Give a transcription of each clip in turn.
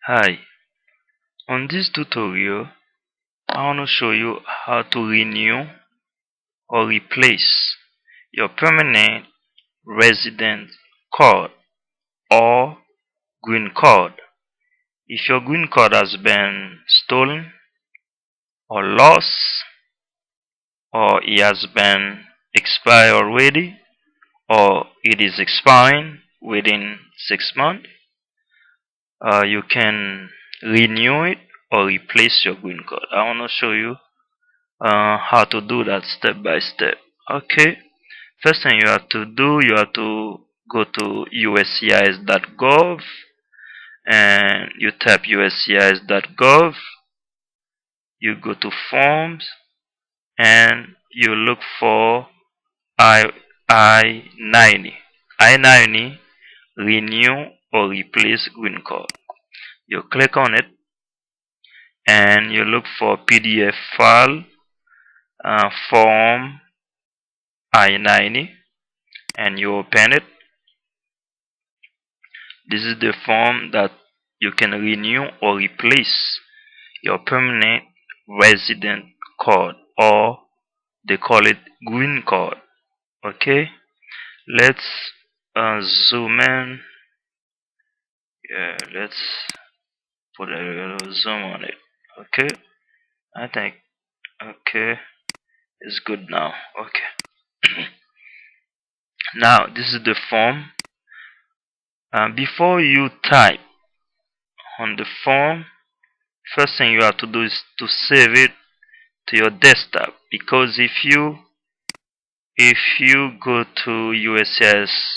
Hi, on this tutorial, I want to show you how to renew or replace your permanent resident card or green card. If your green card has been stolen or lost or it has been expired already or it is expiring within 6 months, you can renew it or replace your green card. I want to show you how to do that step by step. Okay, first thing you have to do, you have to go to uscis.gov and you tap uscis.gov. You go to forms and you look for I I-90. I-90 renew or replace green card. You click on it and you look for PDF file, form I-90, and you open it. This is the form that you can renew or replace your permanent resident card, or they call it green card. Okay, let's zoom in. Yeah, let's put a little zoom on it. Okay, I think okay, it's good now. Okay, now this is the form. Before you type on the form, first thing you have to do is to save it to your desktop, because if you go to uscis.gov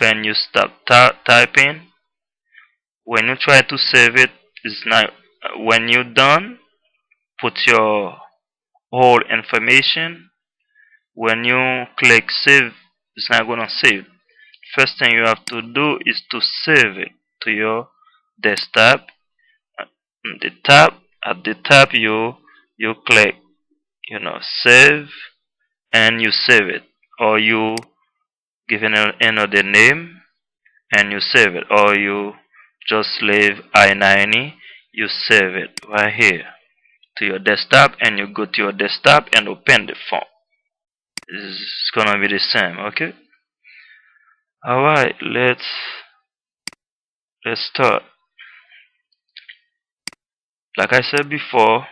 and you stop typing, when you try to save it, it's not. When you're done, put your whole information. When you click save, it's not gonna save. First thing you have to do is to save it to your desktop. At the top you click, save, and you save it, or you give it another name and you save it, or you just leave I-90, you save it right here to your desktop, and you go to your desktop and open the form. It's gonna be the same. Okay, alright, let's start. Like I said before,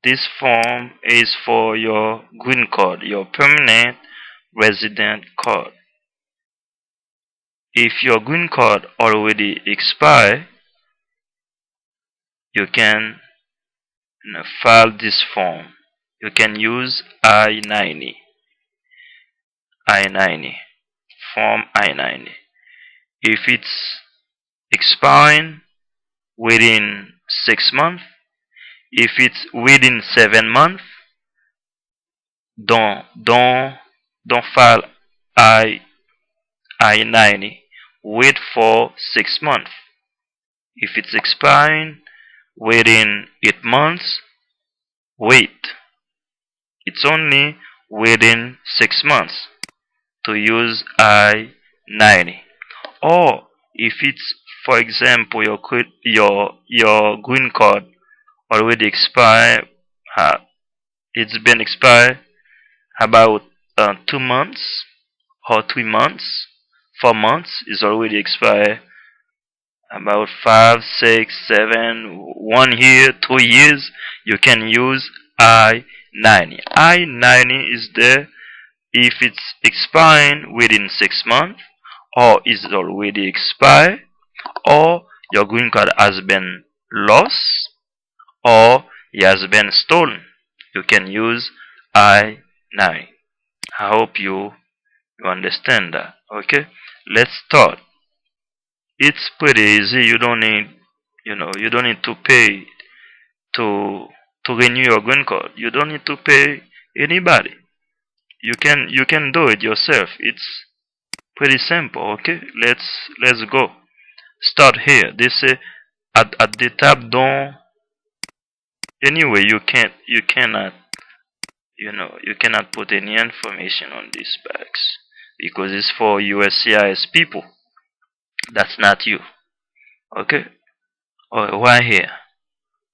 this form is for your green card, your permanent resident card. If your green card already expired, you can file this form. You can use I-90, form I-90. If it's expiring within 6 months, if it's within 7 months, don't file I I-90. Wait for 6 months. If it's expiring within 8 months, wait. It's only within 6 months to use I-90. Or if it's, for example, your green card already expired, it's been expired about 2 months or 3 months, 4 months is already expired. About 5, 6, 7, 1 year, 2 years, you can use I-90. I-90 is there if it's expiring within 6 months, or is already expired, or your green card has been lost, or it has been stolen. You can use I-90. I hope you understand that. Okay, let's start. It's pretty easy. You don't need to pay to renew your green card. You don't need to pay anybody. You can do it yourself. It's pretty simple. Okay, let's go. Start here. They say at the top. Don't. Anyway, you cannot put any information on these bags because it's for USCIS people. That's not you. Okay, right here.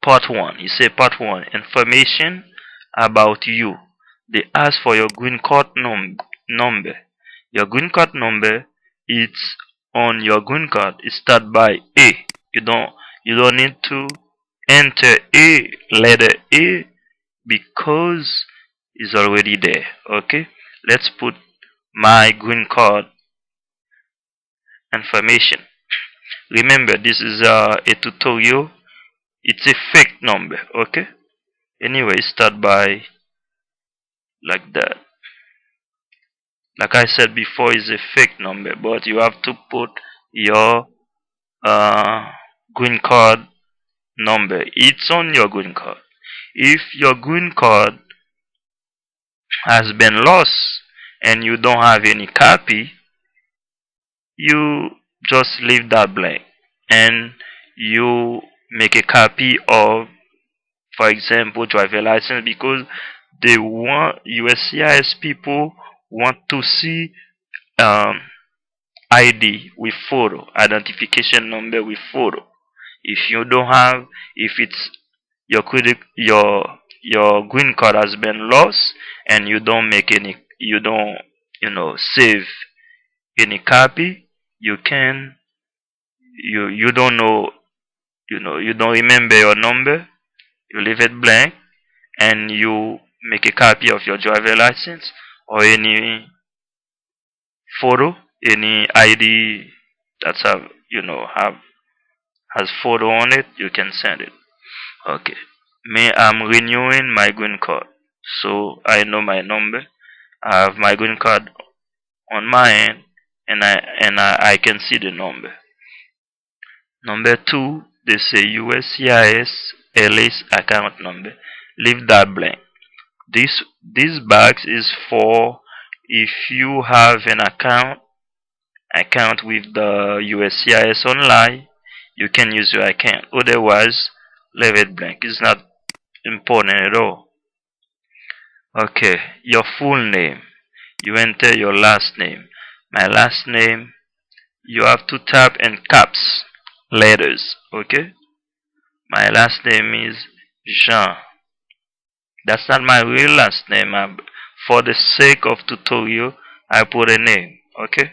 Part 1. You say part 1. Information about you. They ask for your green card number. Your green card number, it's on your green card. It start by A. You don't you don't need to enter A, letter A, because it's already there. Okay? Let's put my green card information. Remember, this is a tutorial. It's a fake number. Okay? Anyway, start by like that. Like I said before, is a fake number, but you have to put your uh, green card number. It's on your green card. If your green card has been lost and you don't have any copy, you just leave that blank and you make a copy of, for example, driver license, because they want USCIS people want to see um, ID with photo, identification number with photo. If you don't have, if it's your green card has been lost and you don't make any, you don't save any copy, you can you don't know, you don't remember your number, you leave it blank and you make a copy of your driver license or any photo, any ID that's have have has photo on it, you can send it. Okay. Me, I'm renewing my green card, so I know my number. I have my green card on my end, and I can see the number. Number two, they say USCIS LS account number. Leave that blank. This box is for if you have an account with the USCIS online, you can use your account. Otherwise, leave it blank. It's not important at all. Okay, your full name. You enter your last name. My last name, you have to type in caps letters. Okay, my last name is Jean. That's not my real last name. For the sake of tutorial, I put a name. Okay,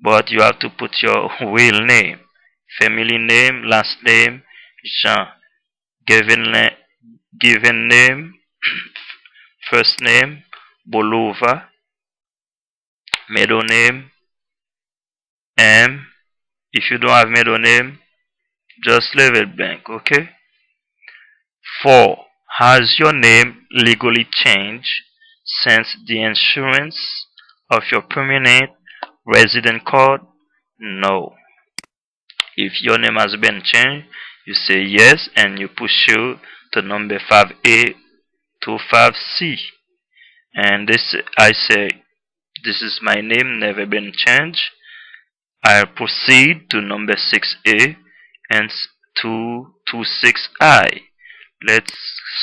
but you have to put your real name, family name, last name, Jean, given given name, first name, Bolova, middle name, M. If you don't have middle name, just leave it blank. Okay. 4. Has your name legally changed since the issuance of your permanent resident card? No. If your name has been changed, you say yes and you push you to number 5A to 5C. And this, I say, this is my name, never been changed. I proceed to number 6A and to 6I. Let's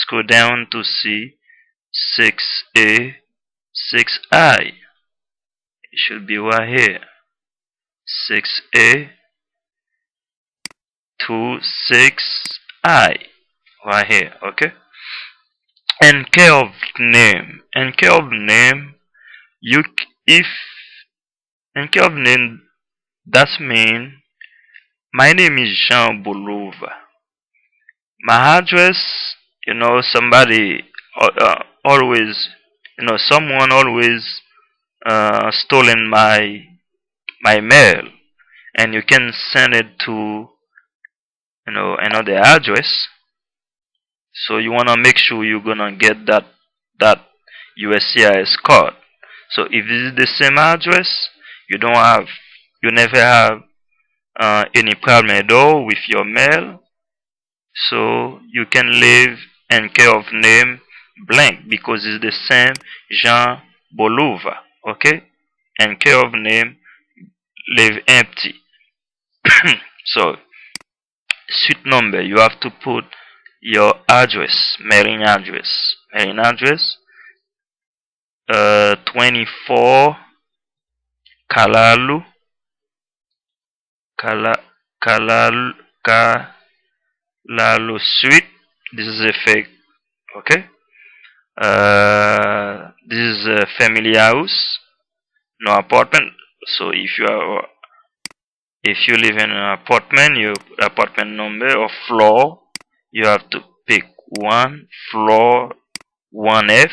scroll down to see 6A, 6I. It should be right here. 6A to 6I. Right here, okay? And care of name. And care of name, if and care of name, that's mean my name is Jean Bolova. My address, somebody always, someone always stolen my mail, and you can send it to another address. So you wanna make sure you're gonna get that USCIS card. So if this is the same address, you never have any problem at all with your mail. So you can leave and care of name blank because it's the same Jean Bolova. Okay? And care of name leave empty. So suite number, you have to put your address, mailing address. Mailing address 24 Kalalu Kala Kalal Kalalo Suite. This is a fake. Okay. This is a family house, no apartment. So if you live in an apartment, your apartment number or floor, you have to pick one floor, one F,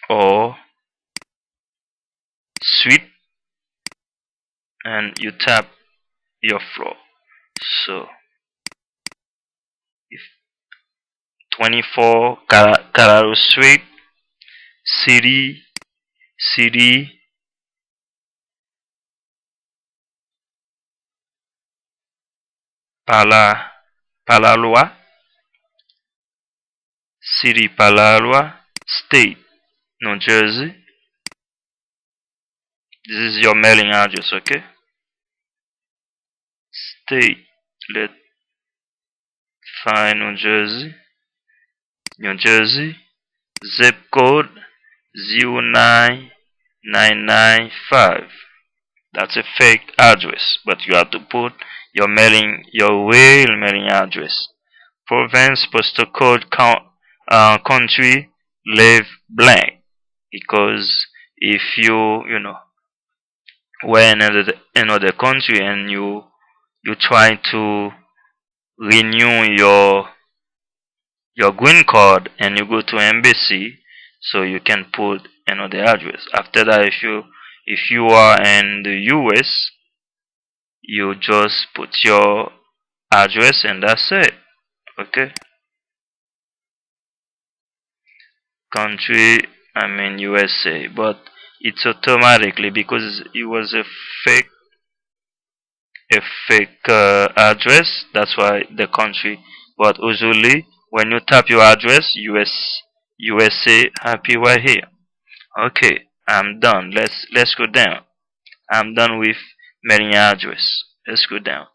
or suite, and you tap your floor. So if 24 Carraro Suite, city Pala Palaloa, city Palaloa, state New Jersey. This is your mailing address, okay? State, let's find New Jersey, zip code 09995. That's a fake address, but you have to put your real mailing address. Province, postal code, country, leave blank, because if you were in another country and you try to renew your green card and you go to embassy, so you can put another address. After that, if you are in the US, you just put your address and that's it. Okay. Country, I mean USA, but it's automatically because it was fake a fake address. That's why the country. But usually, when you type your address, USA, happy right here. Okay, I'm done. Let's go down. I'm done with mailing address. Let's go down.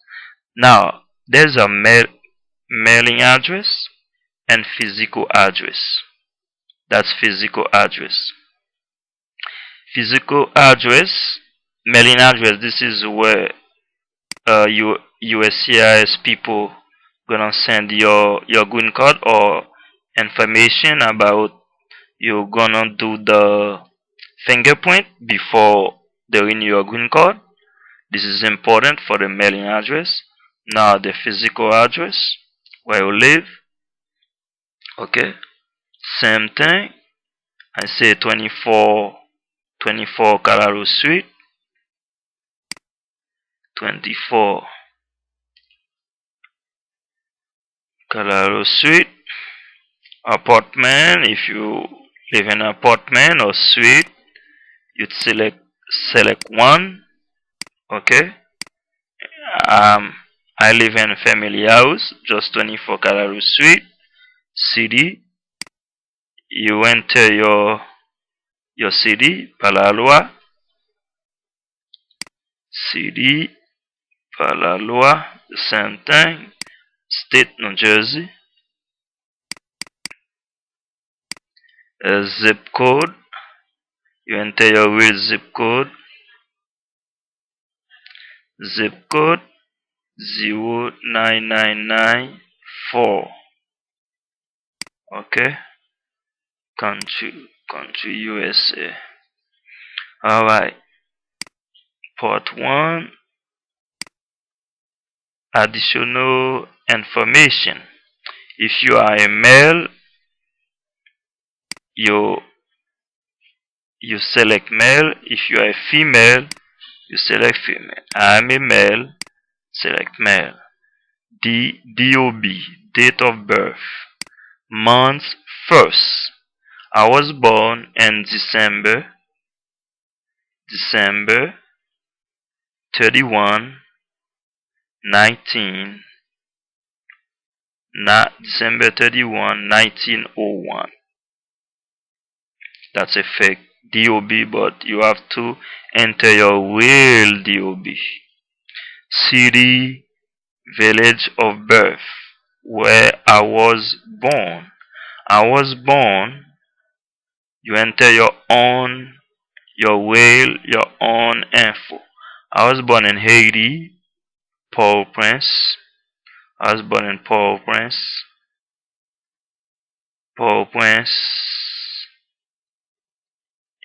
Now there's a mailing address and physical address. That's physical address. Physical address, mailing address. This is where USCIS people gonna send your green card or information about you gonna do the fingerprint before they renew your green card. This is important for the mailing address. Now the physical address where you live. Okay, same thing. I say 24 Carraro Suite, 24 Carraro Suite, apartment. If you live in an apartment or suite, you'd select one. Okay. Um, I live in a family house, just 24 Carraro Suite, city. You enter your city, Palaloa, city, Palaloa, the same thing. State, New Jersey. Zip code. You enter your real zip code. Zip code 09994. Okay. Country USA. Alright. Part 1. Additional information. If you are a male, you select male. If you are a female, you select female. I am a male, select male. DOB, date of birth, month first. I was born in December 31, 19, not December 31, 1901. That's a fake DOB, but you have to enter your real DOB. City, village of birth, where I was born. I was born. You enter your own info. I was born in Haiti, Port-au-Prince. I was born in Port-au-Prince. Port-au-Prince.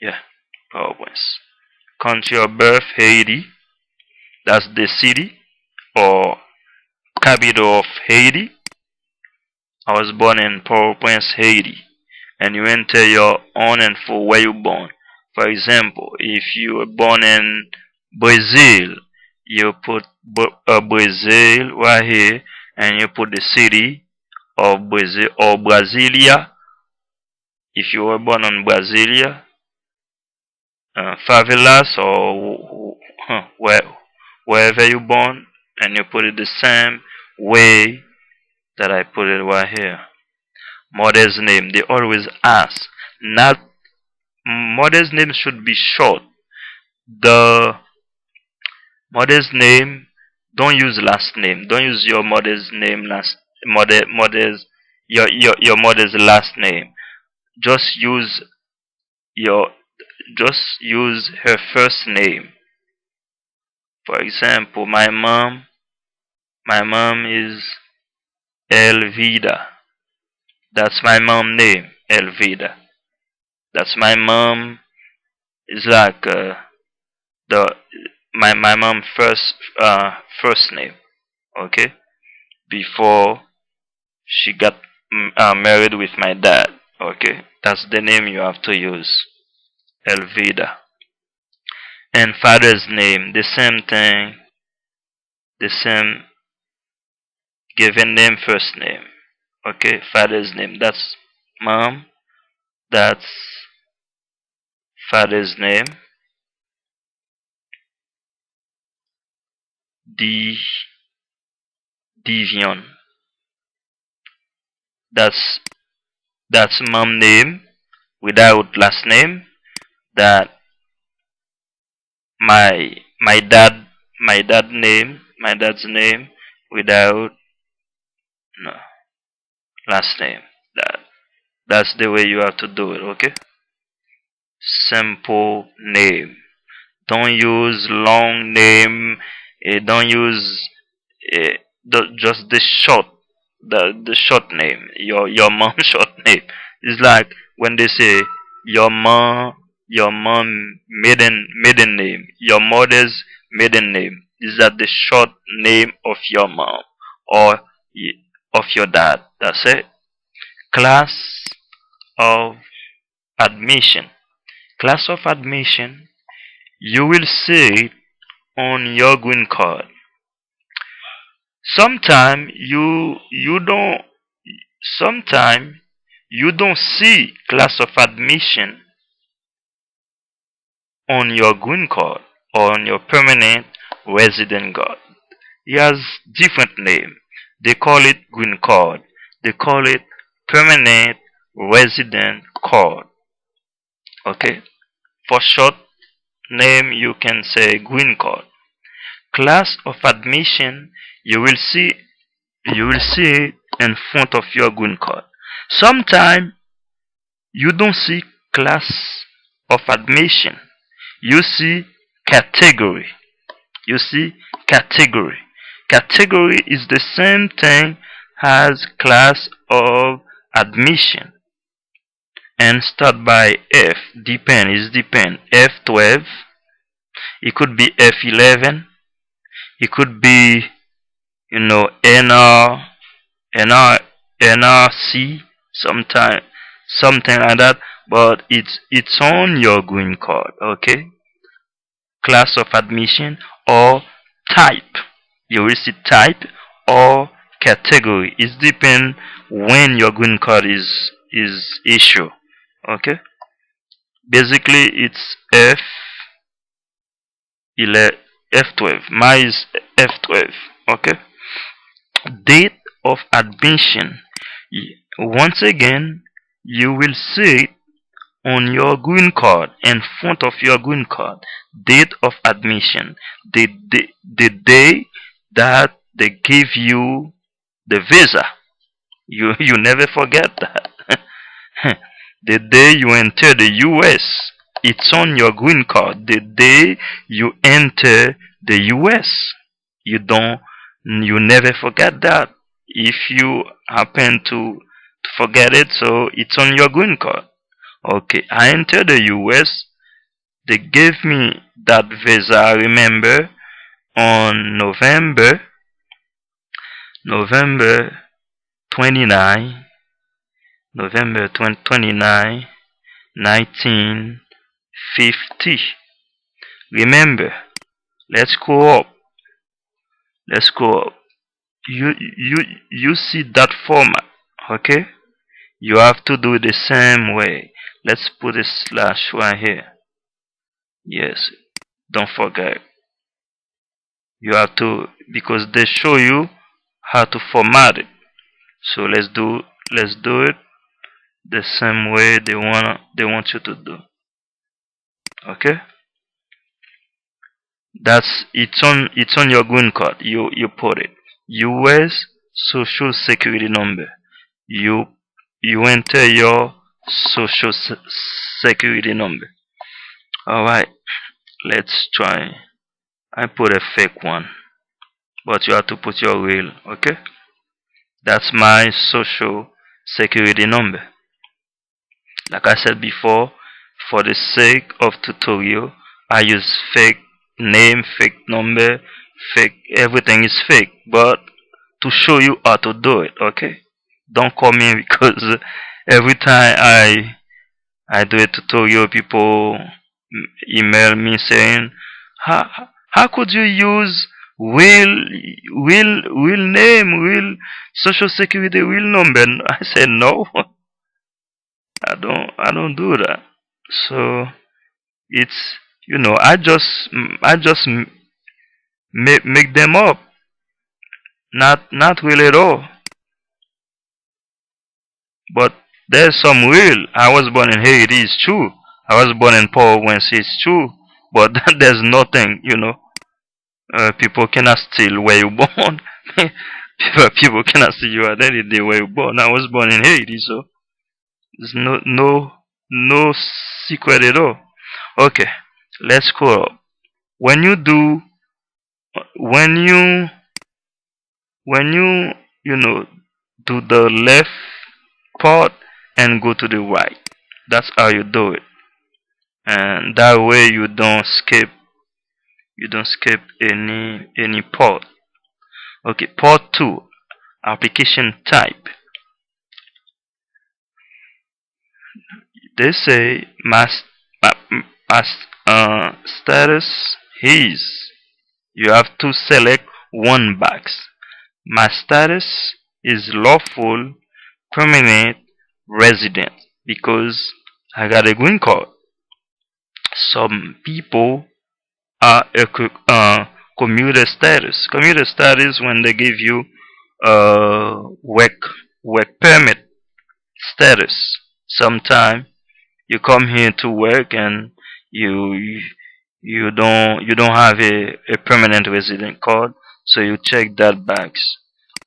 Yeah, Port-au-Prince. Country of birth, Haiti. That's the city or capital of Haiti. I was born in Port-au-Prince, Haiti. And you enter your own info where you born. For example, if you were born in Brazil, you put Brazil right here, and you put the city of Brazil or Brasilia. If you were born in Brasilia, favelas or wherever you born, and you put it the same way that I put it right here. Mother's name. They always ask. Not mother's name should be short. The mother's name. Don't use last name. Don't use your mother's name last mother's your mother's last name. Just use your just use her first name. For example, my mom is Elvida. That's my mom name, Elvida. That's my mom. Is like the my mom first name. Okay, before she got married with my dad. Okay, that's the name you have to use, Elvida. And father's name, the same thing, the same given name, first name. Okay, father's name. That's mom. That's father's name. D Divion. That's mom name without last name. That my dad my dad's name without no last name. That's the way you have to do it. Okay. Simple name. Don't use long name. Don't use just the short name. Your mom short name. It's like when they say your mom maiden name. Your mother's maiden name. Is that the short name of your mom or of your dad? That's it. Class of admission. Class of admission. You will see it on your green card. Sometime sometime you don't see class of admission on your green card or on your permanent resident card. It has different name. They call it green card. They call it permanent resident card. Okay? For short name you can say green card. Class of admission you will see it in front of your green card. Sometimes you don't see class of admission. You see category. You see category. Category is the same thing as class of admission. And start by F. Depend. F12. It could be F11. It could be NR, NRC, sometime something like that. But it's on your green card. Okay. Class of admission or type. You will see type or category. It depends when your green card is issued. Okay. Basically, it's F12. Mine is F12. Okay. Date of admission. Once again, you will see it on your green card, in front of your green card. Date of admission. The day that they give you the visa. You never forget that. The day you enter the US, it's on your green card. The day you enter the US. You never forget that. If you happen to forget it, so it's on your green card. Okay, I entered the US. They gave me that visa, I remember, on November 29, November 29, 1950. Remember, let's go up. Let's go up. You see that format, okay? You have to do it the same way. Let's put a slash right here. Yes, don't forget. You have to, because they show you how to format it. So let's do it the same way they want you to do. Okay? It's on your green card. You put it. US social security number. You you enter your social security number. Alright, let's try. I put a fake one, but you have to put your real, okay? That's my social security number. Like I said before, for the sake of tutorial, I use fake name, fake number, fake everything is fake, but to show you how to do it, okay? Don't call me because every time I do a tutorial, people email me saying, how could you use real name, real social security, real number? I said no, I don't do that. So it's I just make them up, not real at all. But there's some real. I was born in Haiti, it's true. I was born in Port-au-Prince, it's true. But there's nothing. People cannot steal where you born. People cannot steal your identity where you born. I was born in Haiti, so there's no secret at all. Okay, let's go up. When you do, when you do the left part and go to the right. That's how you do it, and that way you don't skip any part. Okay, part two, application type. They say status is. You have to select one box. My status is lawful permanent resident because I got a green card. Some people are a commuter status. Commuter status when they give you work permit status. Sometime you come here to work and you you don't have a permanent resident card, so you check that box.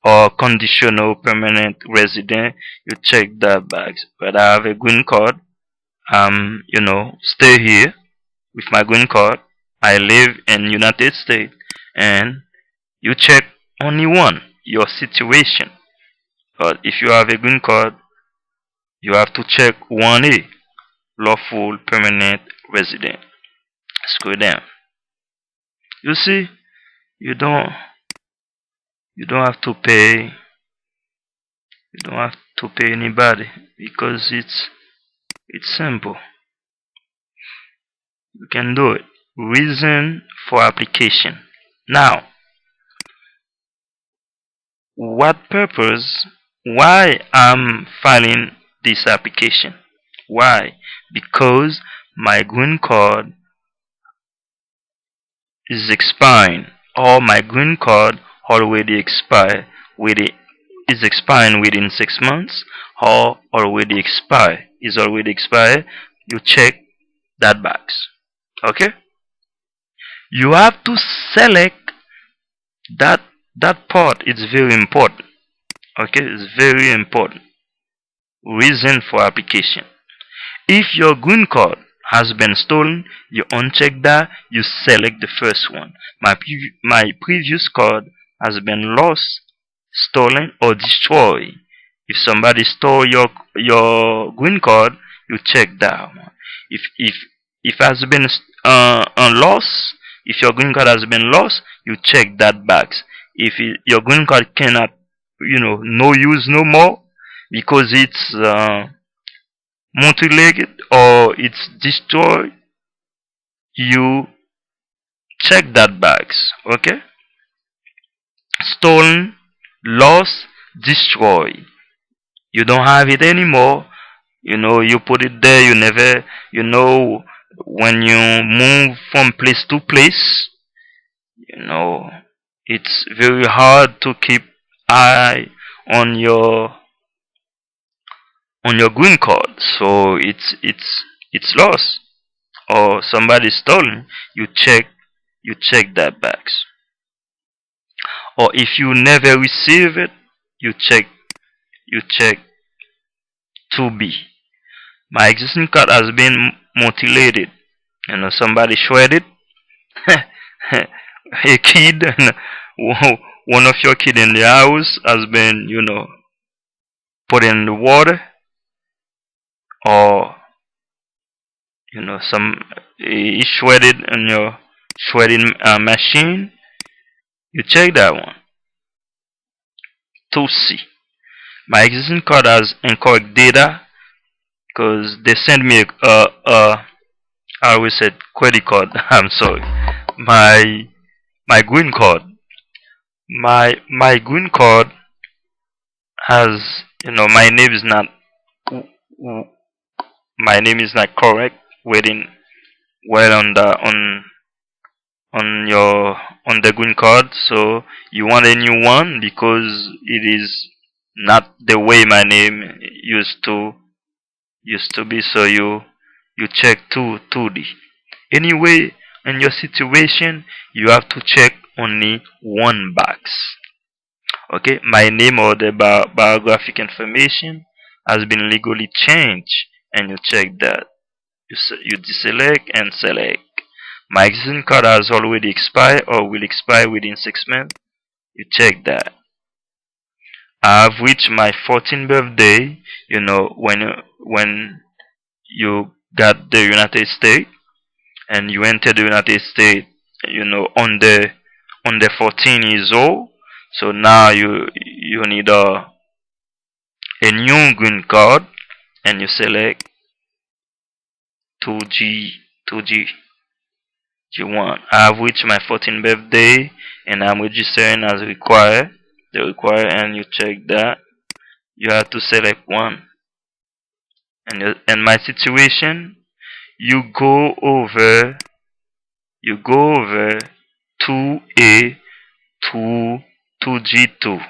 Or conditional permanent resident, you check that box. But I have a green card. Stay here with my green card. I live in United States, and you check only one, your situation. But if you have a green card, you have to check 1A, lawful permanent resident. Scroll down. You see, you don't you don't have to pay you don't have to pay anybody because it's simple. You can do it. Reason for application. Now, what purpose? Why I'm filing this application? Why? Because my green card is expiring, or my green card already expired with it is expiring within 6 months, or already expired is already expired. You check that box. Okay, you have to select that part. It's very important. Okay, it's very important. Reason for application. If your green card has been stolen, you uncheck that, you select the first one. My previous card has been lost, stolen, or destroyed. If somebody stole your green card, you check that one. If has been lost, if your green card has been lost, you check that box. If your green card cannot, no use no more because it's mutilated or it's destroyed, you check that box. Okay, stolen, lost, destroyed. You don't have it anymore. You put it there. You never, when you move from place to place, you know, it's very hard to keep eye on your green card. So it's lost or somebody stolen. You check that box. Or if you never receive it, you check 2B. My existing card has been mutilated. Somebody shredded a kid, one of your kid in the house has been, put in the water, or some is shredded in your shredding machine. You check that one. 2C. My existing card has incorrect data because they sent me I always said credit card. I'm sorry. My green card. My green card has, my name is not my name is not correct waiting well on the green card. So you want a new one because it is not the way my name used to be. So you check 2D. Anyway, in your situation, you have to check only one box. Okay, my name or the biographic information has been legally changed, and you check that. You deselect and select. My existing card has already expired or will expire within 6 months. You check that. I have reached my 14th birthday. When you got the United States and you enter the United States, on the 14 years old. So now you need a new green card, and you select 2G 2G G1. I have reached my 14th birthday and I'm registering as required. They require, and you check that. You have to select one. And in my situation, you go over 2A to G2,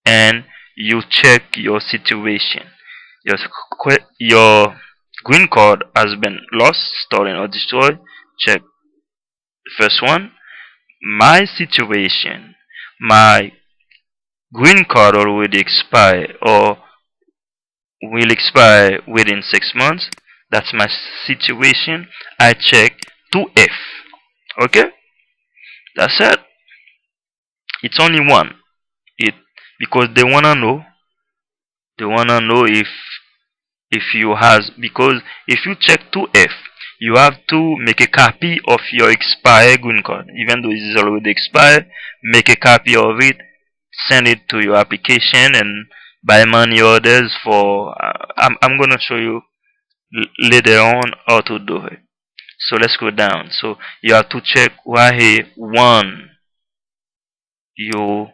and you check your situation. Your green card has been lost, stolen, or destroyed. Check the first one. My situation, my green card already expired or will expire within 6 months. That's my situation. I check 2F. Okay, that's it. It's only one. It because they wanna know. They wanna know if you has, because if you check 2F, you have to make a copy of your expired green card. Even though it is already expired, make a copy of it, send it to your application, and buy money orders for. I'm gonna show you later on how to do it. So let's go down. So you have to check right here one. You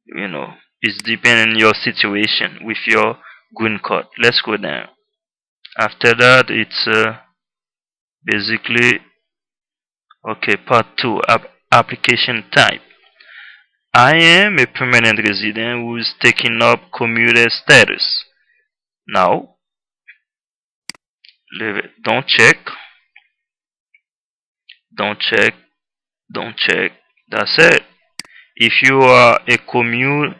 know it's depending on your situation with your green card. Let's go down. After that, it's basically okay. Part two, application type. I am a permanent resident who is taking up commuter status. Now, leave it. Don't check. Don't check. Don't check. That's it. If you are a commuter,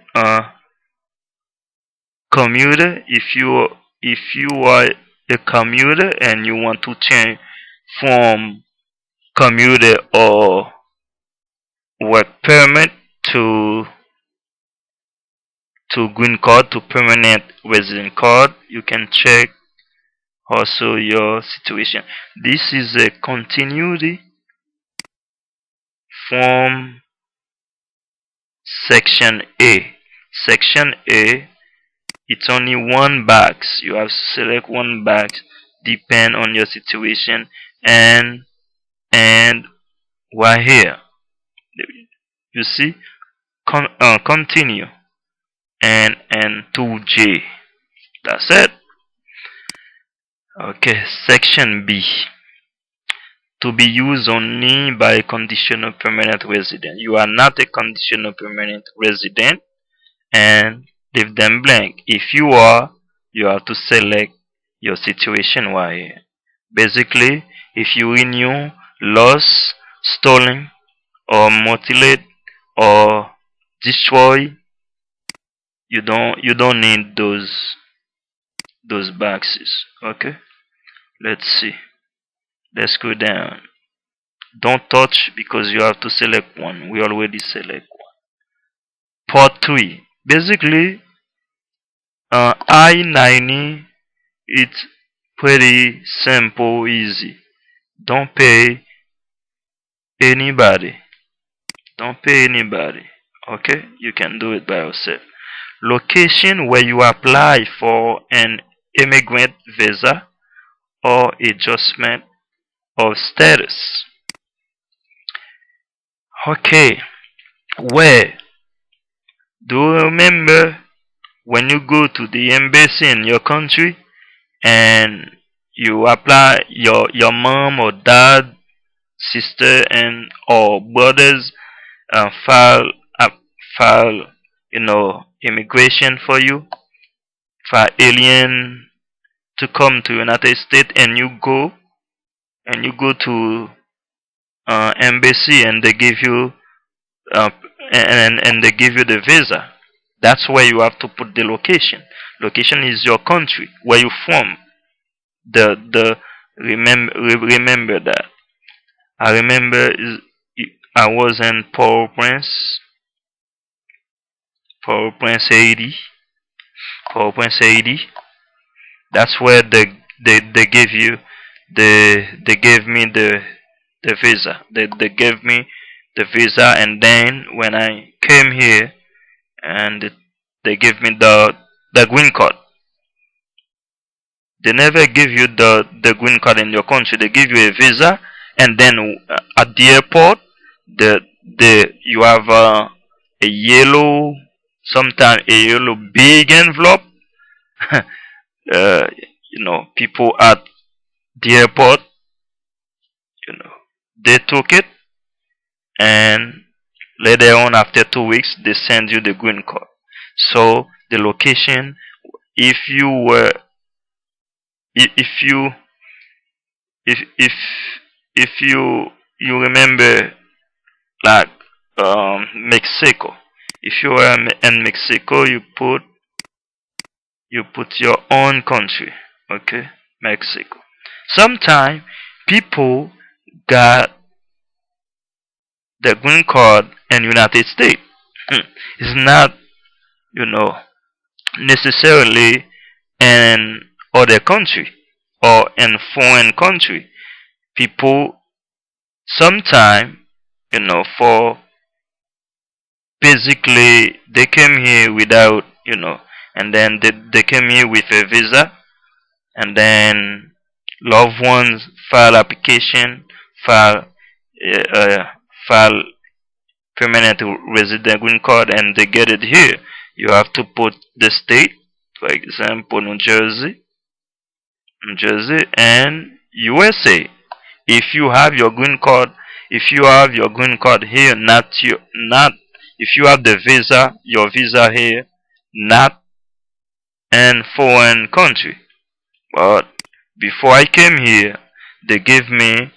if you are a commuter and you want to change from commuter or work permit to green card to permanent resident card, you can check also your situation. This is a continuity from section A. Section A, it's only one box. You have to select one box, depend on your situation, and right here, you see, continue and 2J. That's it. Okay, section B, to be used only by conditional permanent resident. You are not a conditional permanent resident, and leave them blank. If you are, you have to select your situation right here. Basically, if you renew, lost, stolen, or mutilated, or destroy, you don't need those boxes. Okay, let's see. Let's go down. Don't touch because you have to select one. We already select one. Part 3. Basically, I-90, it's pretty simple, easy. Don't pay anybody. Don't pay anybody. Okay? You can do it by yourself. Location where you apply for an immigrant visa or adjustment of status. Okay. Where? Do you remember when you go to the embassy in your country and you apply, your mom or dad, sister and or brothers file file immigration for you, for alien to come to United States, and you go to embassy and they give you uh, and they give you the visa. That's where you have to put the location. Location is your country, where you from. The remember that. I remember I was in Port-au-Prince, Port-au-Prince, Haiti, Port-au-Prince, Haiti. That's where they give you they gave me the visa. They gave me the visa, and then when I came here, and they gave me the green card. They never give you the green card in your country. They give you a visa, and then at the airport, the you have a yellow, sometimes a yellow big envelope. uh, People at the airport, you know, they took it, and later on, after 2 weeks, they send you the green card. So the location, if you were, if you if you remember, like Mexico. If you are in Mexico, you put your own country. Okay, Mexico. Sometimes people got the green card in United States. It's not, you know, necessarily in other country or in foreign country. People sometimes, for basically they came here without, and then they came here with a visa, and then loved ones file application, file file permanent resident green card, and they get it here. You have to put the state, for example, New Jersey, and USA. If you have your green card, here, not if you have the visa, your visa here, not in foreign country. But before I came here, they gave me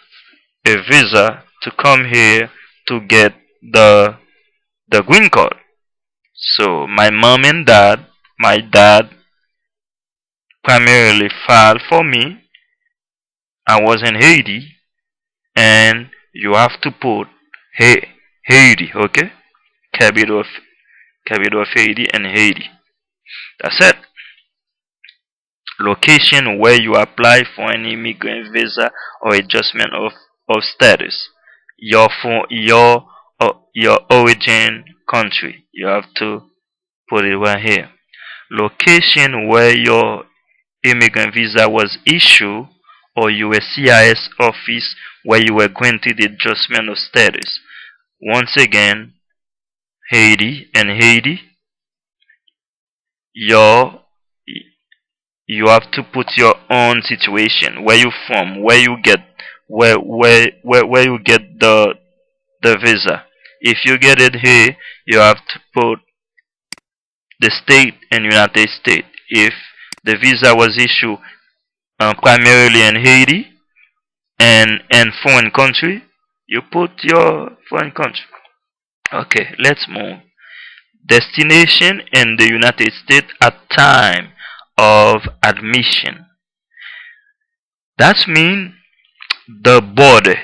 a visa to come here to get the green card. So my mom and dad, my dad primarily filed for me. I was in Haiti, and you have to put Haiti, okay? Capital of Haiti and Haiti. That's it. Location where you apply for an immigrant visa or adjustment of status. Your origin country. You have to put it right here. Location where your immigrant visa was issued or USCIS office where you were granted adjustment of status. Once again, Haiti and Haiti, your you have to put your own situation, where you from, where you get where you get the visa. If you get it here, you have to put the state in United States. If the visa was issued primarily in Haiti and foreign country, you put your foreign country. Okay, let's move. Destination in the United States at time of admission. That means the border,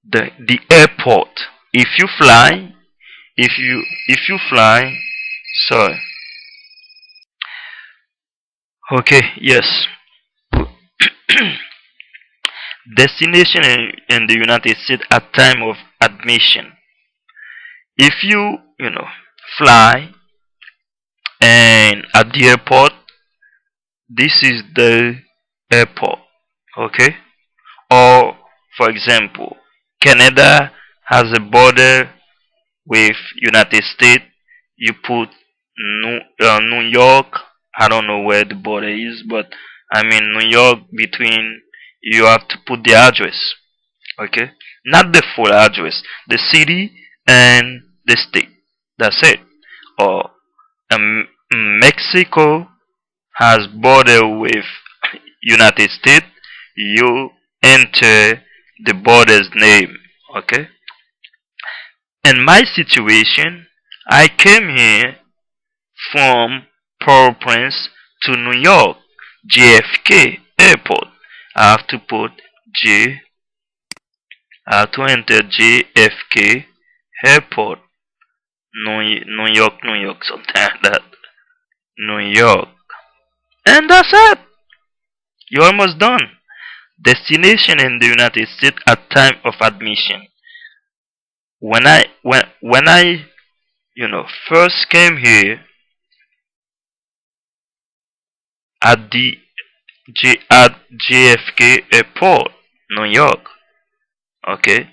the airport. If you fly, if you fly, sorry. Okay, yes. Destination in the United States at time of admission. If you fly and at the airport, this is the airport, okay? Or for example, Canada has a border with United States. You put New York. I don't know where the border is, but I mean New York between. You have to put the address, okay? Not the full address, the city and the state. That's it. Or Mexico has border with United States. You enter the border's name, okay? In my situation, I came here from Port-au-Prince to New York, JFK Airport. I have to put J. I have to enter JFK Airport, New York, New York, something like that. New York, and that's it. You're almost done. Destination in the United States at time of admission. When I first came here at the at JFK Airport, New York. Okay,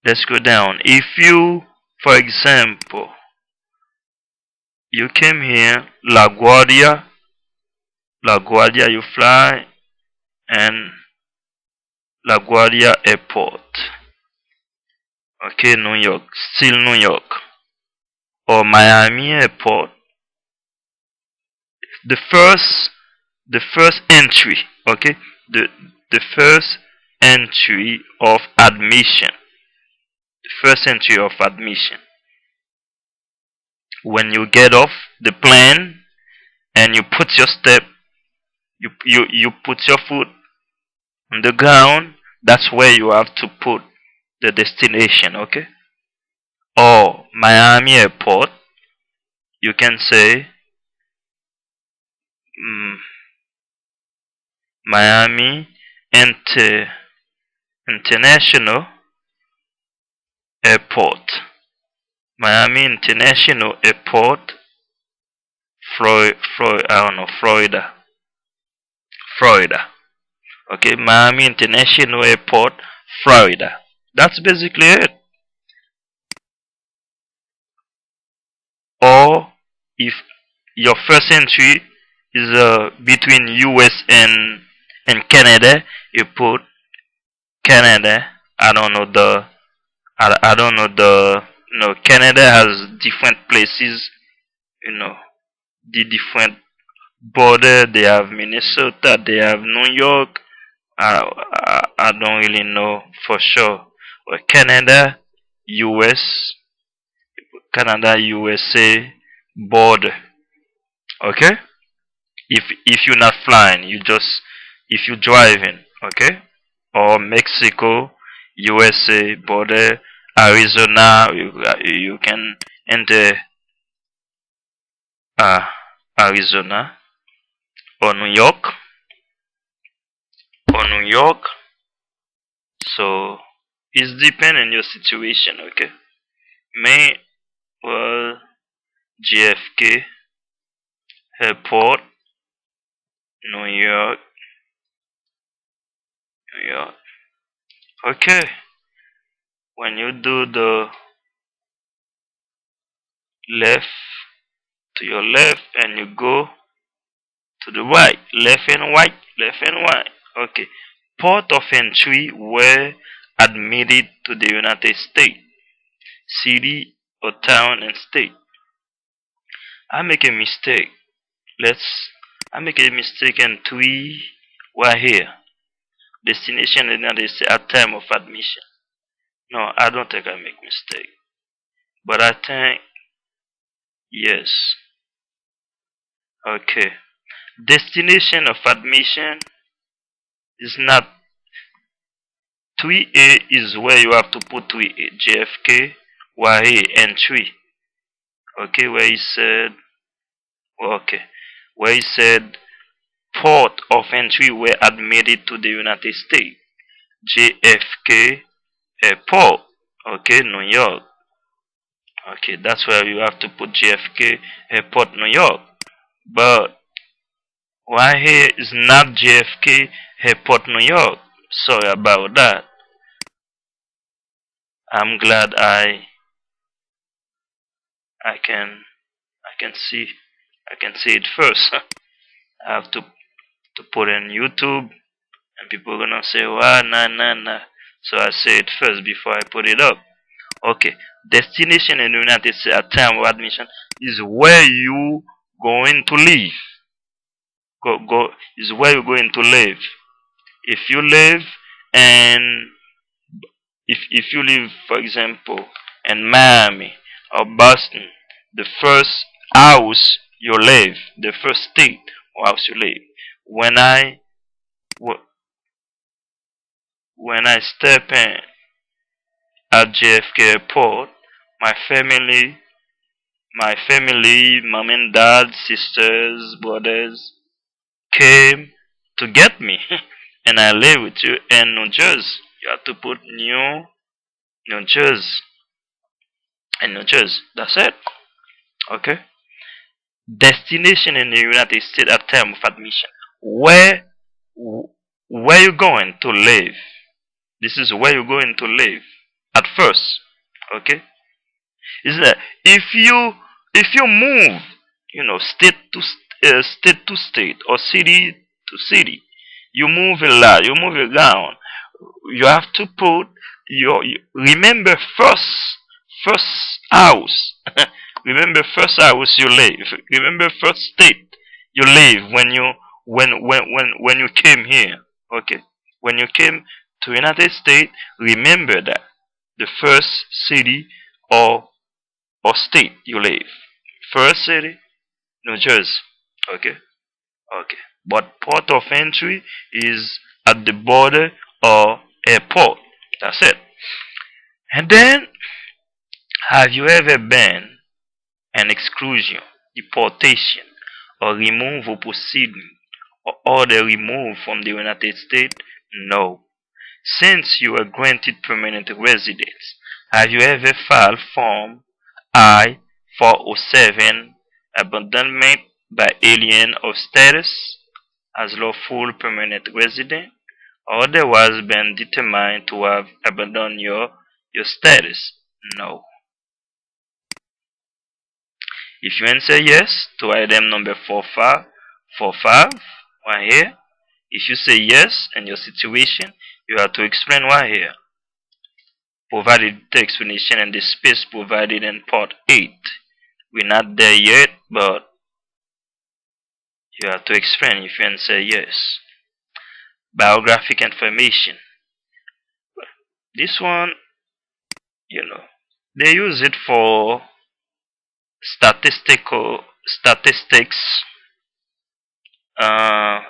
let's go down. If you, for example, you came here, LaGuardia, you fly, and LaGuardia Airport. Okay, New York, still New York, or Miami Airport. The first entry, okay, the first entry of admission. The first entry of admission. When you get off the plane and you put your step, you put your foot on the ground, that's where you have to put the destination, okay? Or Miami Airport, you can say Miami International Airport. Miami International Airport, Florida. Florida. Okay, Miami International Airport, Florida. That's basically it. Or if your first entry is between US and Canada, you put Canada. I don't know the I don't know the Canada has different places, you know, the different border. They have Minnesota, they have New York. I don't really know for sure. But Canada, US, Canada, USA, border. Okay? If you're not flying, you just if you're driving, okay? Or Mexico, USA border, Arizona, you can enter uh, Arizona or New York or New York. So it's depend on your situation, okay? Me, well, JFK Airport, New York, New York. Okay, when you do the left to your left and you go to the right, left and right, left and right. Okay, port of entry were admitted to the United States, city or town and state. I make a mistake. Let's. I make a mistake and three were here. Destination in the United States at time of admission. No, I don't think I make mistake. But I think yes. Okay. Destination of admission is not 3A is where you have to put 3A. JFK, YA, and 3. Okay, where he said, okay, where he said port of entry were admitted to the United States. JFK Airport, okay, New York. Okay, that's where you have to put JFK Airport, New York. But why here is not JFK Airport, New York? Sorry about that. I'm glad I can I can see it first. I have to put in YouTube and people are gonna say, "Wow, nah, nah, nah." So I say it first before I put it up. Okay, destination in the United States at time of admission is where you going to live. Go is where you're going to live. If you live and if you live, for example, in Miami or Boston, the first house you live, the first state or house you live. When I wh- when I step in at JFK Airport, my family, mom and dad, sisters, brothers, came to get me, and I live with you in New Jersey. You have to put New Jersey, and New Jersey. That's it. Okay. Destination in the United States at time of admission. Where where you going to live? This is where you're going to live at first. Okay. Is that if you move, state to state to state or city to city, you move a lot. You move around. You have to put remember first house. Remember first house you live. Remember first state you live when you came here. Okay, when you came to United States, remember that the first city or state you live. First city, New Jersey. Okay, okay. But port of entry is at the border or airport. That's it. And then, have you ever been an exclusion, deportation, or removal proceeding, or order removed from the United States? No. Since you are granted permanent residence, have you ever filed Form I-407 abandonment by alien of status as lawful permanent resident, or otherwise been determined to have abandoned your status? No. If you answer yes to item number 4545 right here, if you say yes in your situation, you have to explain why here. Provided the explanation and the space provided in part 8. We're not there yet, but you have to explain if you answer yes. Biographic information. This one, you know, they use it for statistics,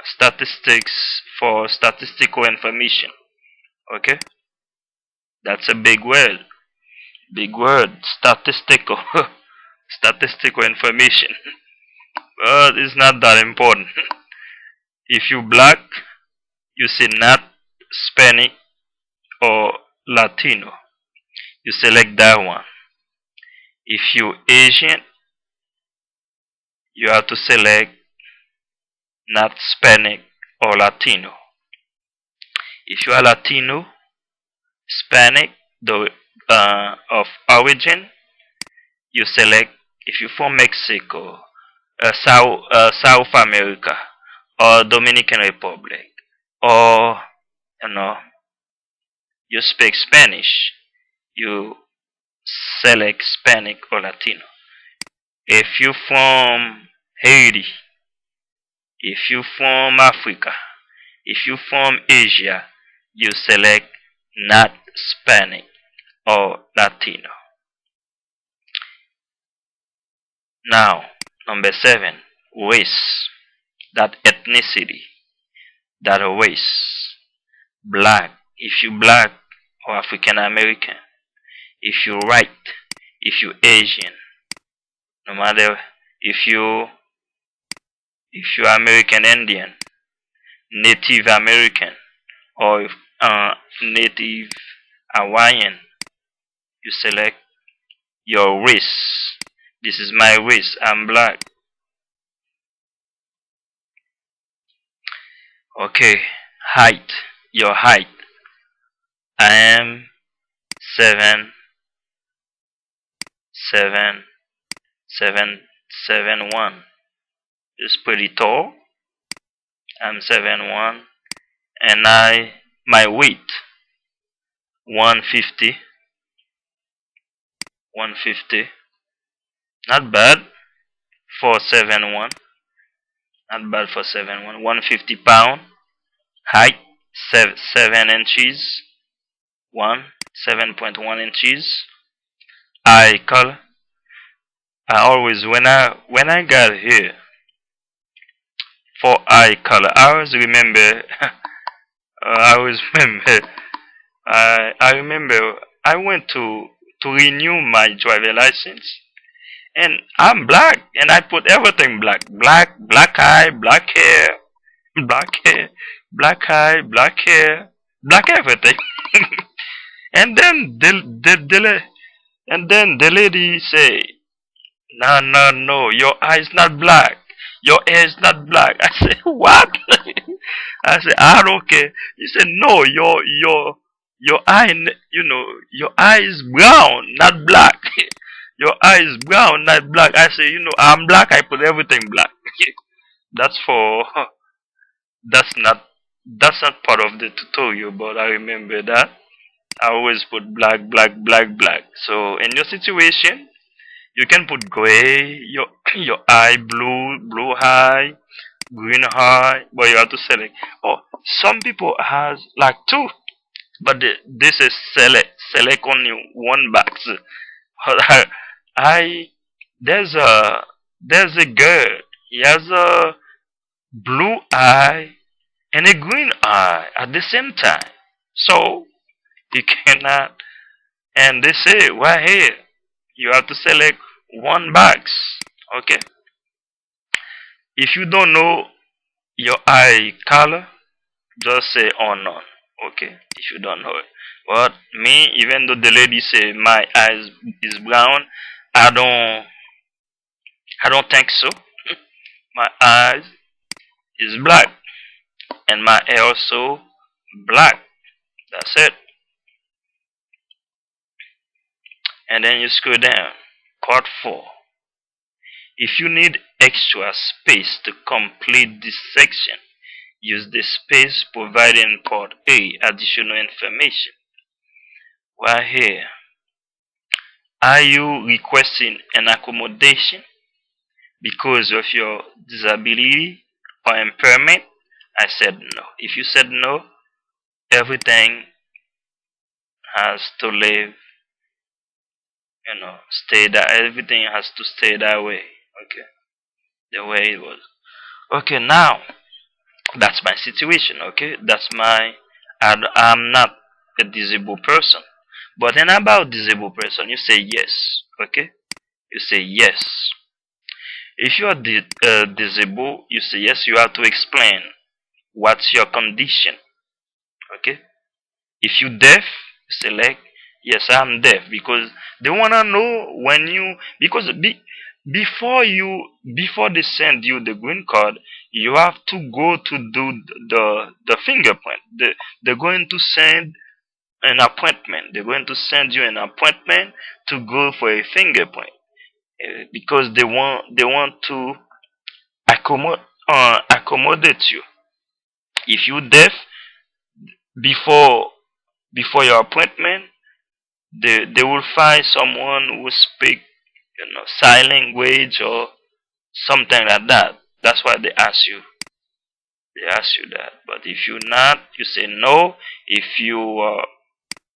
statistics for statistical information. Okay, that's a big word. Big word. Statistical. Statistical information. But it's not that important. If you black, you say not Hispanic or Latino. You select that one. If you Asian, you have to select not Hispanic or Latino. If you are Latino, Hispanic, the of origin, you select if you're from Mexico, South America, or Dominican Republic, or you know you speak Spanish, you select Hispanic or Latino. If you're from Haiti, if you're from Africa, if you're from Asia, you select not Hispanic or Latino. Now, number 7, race, that ethnicity, that race. Black, if you black or African American, if you white, if you Asian, no matter if you American Indian, Native American, or Native Hawaiian, you select your race. This is my race. I'm black. Okay, height. Your height. I am 7'7", It's pretty tall. I'm 7'1", and my weight 150. 150. Not bad for 7'1". Not bad for 7'1". 150 pound. Height 7 inches. 7.1 inches. Eye color. I always when I got here for eye color, I always remember. I always remember. I remember I went to renew my driver license, and I'm black, and I put everything black, black eye, black hair, black hair, black eye, black hair, black everything. And then the lady say, no, no, no, your eye is not black. Your hair is not black. I said, what? I said, I don't care. He said, no, your eye, your eye is brown, not black. Your eye is brown, not black. I said, I'm black. I put everything black. That's for that's not part of the tutorial, but I remember that. I always put black, black, black, black. So in your situation, you can put gray, your eye blue, blue eye, green eye, but you have to select. Oh, some people has like two, but this is select only one box. I there's a girl. He has a blue eye and a green eye at the same time. So you cannot. And they say right here, you have to select one box. Okay. If you don't know your eye color, just say unknown. Okay. If you don't know it. But me, even though the lady say my eyes is brown, I don't I don't think so. My eyes is black, and my hair also black. That's it. And then you scroll down. Part 4. If you need extra space to complete this section, use the space provided in Part A, additional information. Right here. Are you requesting an accommodation because of your disability or impairment? I said no. If you said no, everything has to live stay that everything has to stay that way. Okay, the way it was. Okay, now that's my situation. Okay, that's my. I'm not a disabled person. But then about disabled person, you say yes. Okay, you say yes. If you are disabled, you say yes. You have to explain what's your condition. Okay. If you deaf, select yes, I'm deaf, because they wanna know when you, because before they send you the green card, you have to go to do the fingerprint. They're going to send an appointment. They're going to send you an appointment to go for a fingerprint, because they want to accommodate you. If you deaf, before your appointment, they will find someone who speak sign language or something like that. That's why they ask you that. But if you're not, you say no. If you are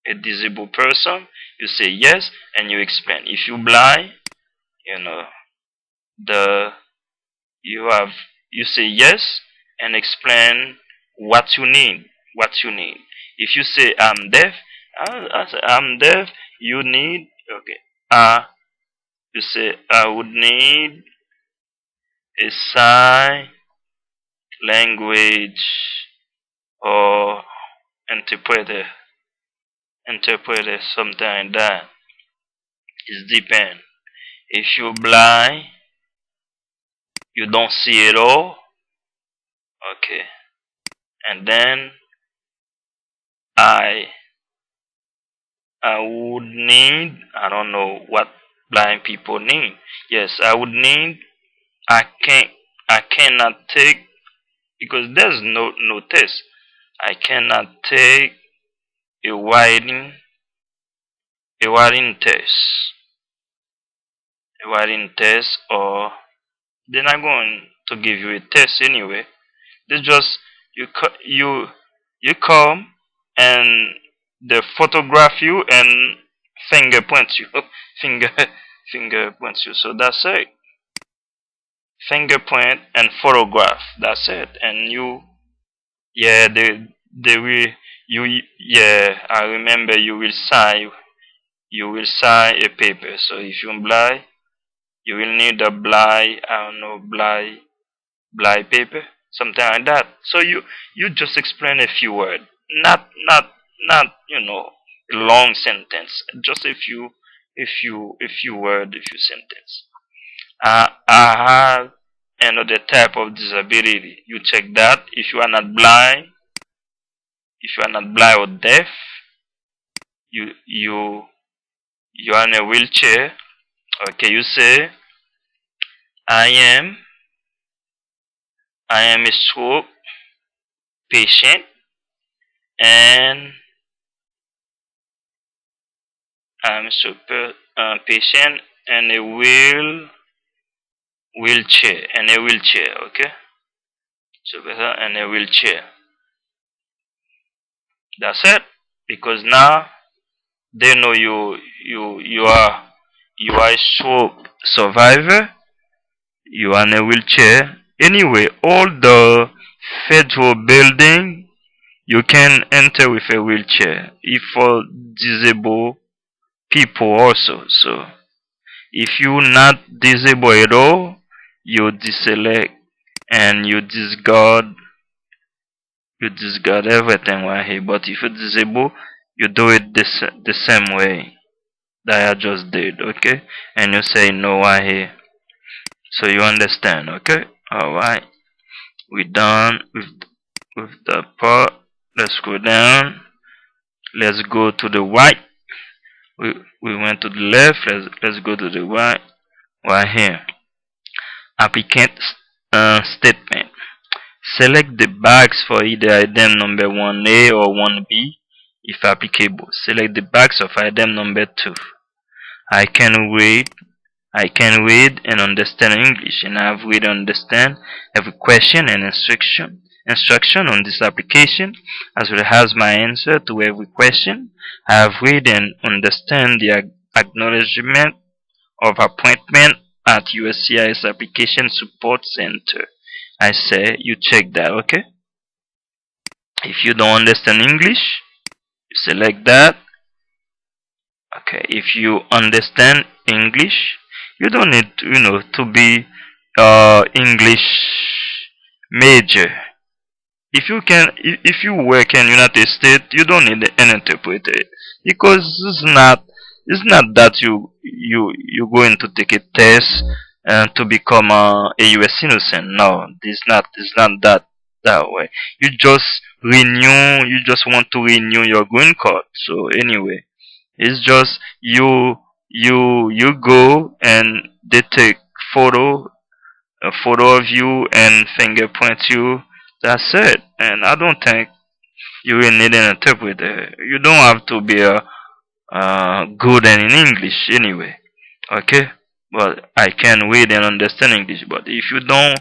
a disabled person, you say yes, and you explain. If you blind, you know the you have you say yes and explain what you need. If you say I'm deaf, I say I'm deaf, you need, okay, you say I would need a sign language or interpreter, something like that. It depends. If you're blind, you don't see it all, okay, and then I I would need, I don't know what blind people need. Yes, I would need, I can't I cannot take, because there's no test. I cannot take a writing test. A writing test, or they're not going to give you a test anyway. They just, you come, and they photograph you and fingerprint you. finger fingerprint you. So that's it. Fingerprint and photograph. That's it. And you, yeah, they will, yeah, I remember, you will sign a paper. So if you're blind, you will need a blind, I don't know, blind paper, something like that. So you just explain a few words, not a long sentence, just a few word, a few sentence. I have another type of disability. You check that. If you are not blind or deaf, you are in a wheelchair. Okay, you say I am I am a stroke patient, and I'm a super patient and a wheelchair. Okay, super and a wheelchair. That's it. Because now they know you are a stroke survivor. You are in a wheelchair. Anyway, all the federal building, you can enter with a wheelchair. If for disabled people also. So if you're not disabled at all, you deselect and you discard everything right here. But if you're disabled, you do it the same way that I just did, okay? And you say no right here. So you understand, okay? Alright. We're done with the part. Let's go down. Let's go to the right. We went to the left. Let's go to the right. Right here. Applicant statement. Select the box for either item number 1A or 1B if applicable. Select the box of item number 2. I can read I can read and understand English, and I have read and understand every question and instruction on this application, as well as my answer to every question. I have read and understand acknowledgement of appointment at USCIS Application Support Center. I say you check that, okay? If you don't understand English, you select that. Okay, if you understand English, you don't need to, to be English major. If you work in United States, you don't need an interpreter because it's not that you're going to take a test and to become a U.S. citizen. No, it's not that way. You just want to renew your green card. So anyway, it's just you go and they take photo a photo of you and fingerprint you. That's it. And I don't think you will need an interpreter. You don't have to be good in English anyway. Okay? But I can read and understand English. But if you don't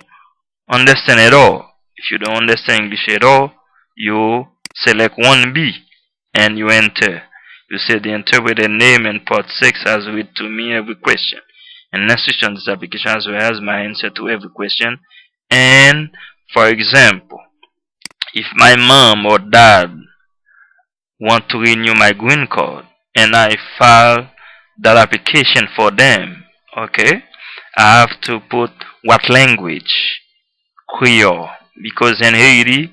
understand English at all, you select 1B and you enter. You say the interpreter name and part 6 has read to me every question. And next switch on this application as well as my answer to every question. And for example, if my mom or dad want to renew my green card and I file that application for them, okay, I have to put what language? Creole. Because in Haiti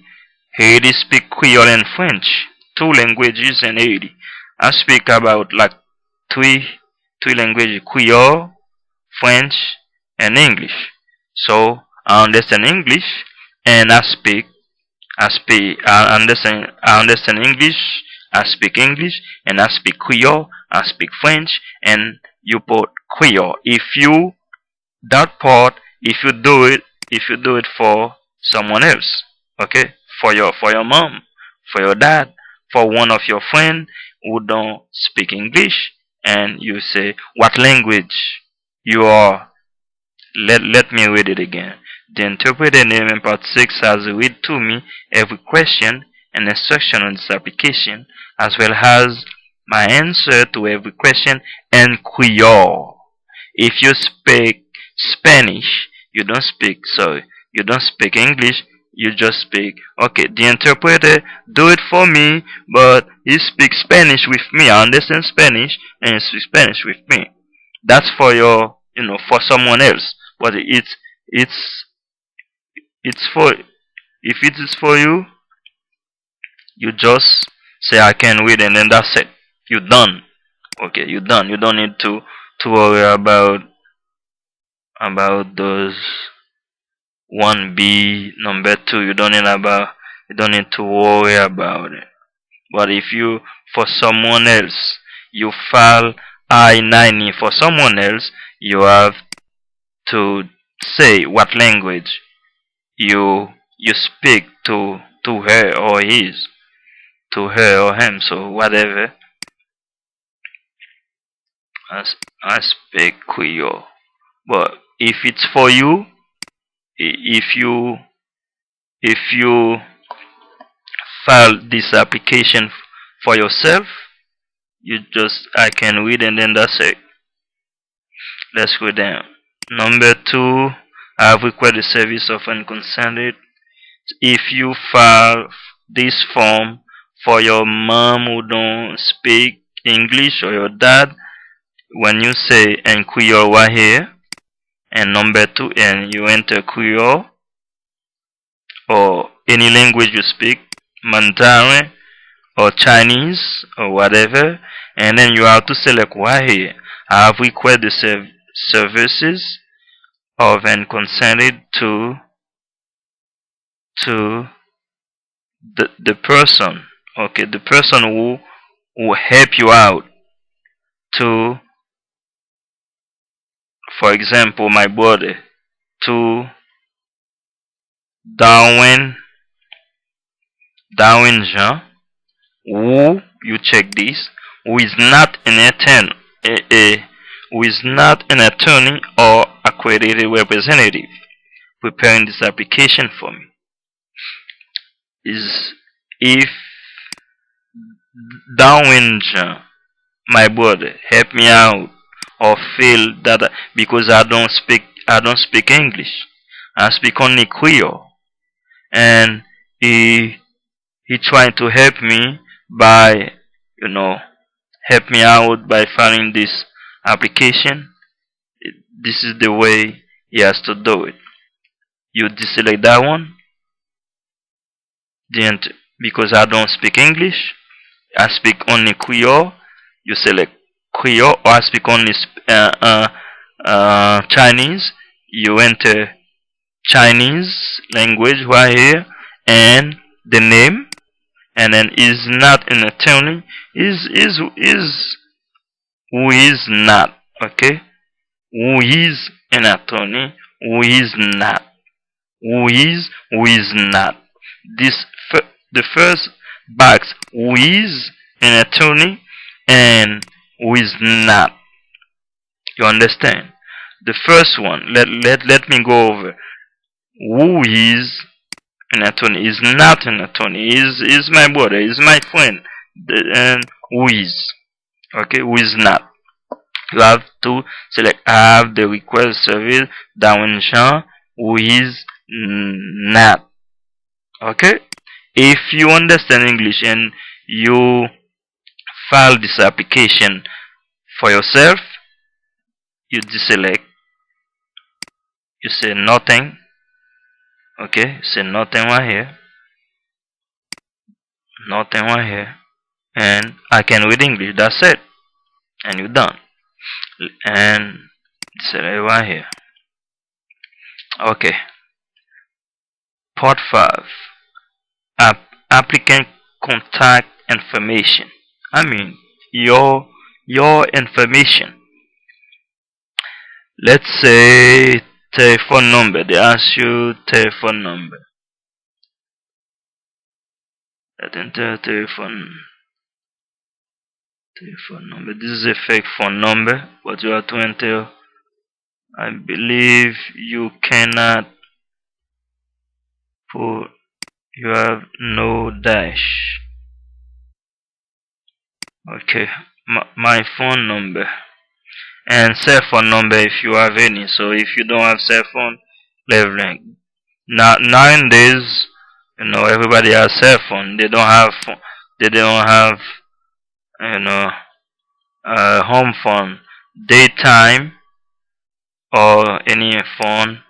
speak Creole and French. Two languages in Haiti. I speak about like three languages, Creole, French, and English. So I understand English and I understand English, I speak English, and I speak Creole, I speak French, and you put Creole. That part, if you do it for someone else, okay, for your mom, for your dad, for one of your friends who don't speak English, and you say what language you are. Let me read it again. The interpreter name in part 6 has read to me every question and instruction on this application, as well as my answer to every question in Creole. If you speak Spanish, you don't speak English, you just speak, okay, the interpreter do it for me, but he speaks Spanish with me. I understand Spanish and he speaks Spanish with me. That's for for someone else. But it's for if it is for you, you just say I can read and then that's it. You're done. Okay, you're done. You don't need to worry about those 1B number 2. You don't need to worry about it. But if you for someone else you file I-90 for someone else, you have to say what language you speak to her or his, to her or him. So whatever, I speak Creole. But if it's for you, if you file this application for yourself, you just I can read and then that's it. Let's go down. Number 2, I have required the service of unconsented. If you file this form for your mom who don't speak English or your dad, when you say in Creole right here, and number 2, and you enter Creole or any language you speak, Mandarin or Chinese or whatever, and then you have to select right here. I have required the services of and consented to the person, okay, the person who help you out to, for example, my brother, to Darwin Jean, who you check this, who is not an attorney, who is not an attorney or accredited representative, preparing this application for me. Is if Darwin Jean my brother, help me out, or feel that because I don't speak English, I speak only Creole, and he trying to help me by, you know, help me out by finding this application. This is the way he has to do it. You deselect that one, then because I don't speak English, I speak only Creole. You select Creole, or I speak only Chinese. You enter Chinese language right here, and the name, and then is not an attorney. Is who is not, okay? Who is an attorney? Who is not? Who is not? This the first box, who is an attorney and who is not. You understand? The first one, let me go over. Who is an attorney? Is not an attorney. Is my brother? Is my friend? And who is? Okay, who is not? You have to select have the request service down Jean who is not. Okay? If you understand English and you file this application for yourself, you deselect, you say nothing. Okay, say nothing right here. Nothing right here. And I can read English, that's it. And you're done. And select right here. Okay. Part 5. Applicant contact information. I mean your information. Let's say telephone number. They ask you telephone number. Let's enter telephone number. This is a fake phone number, but you have to enter. I believe you cannot put. You have no dash. Okay, my phone number and cell phone number if you have any. So if you don't have cell phone, leave link. Now nowadays, everybody has cell phone. They don't have They don't have you know home phone, daytime or any phone.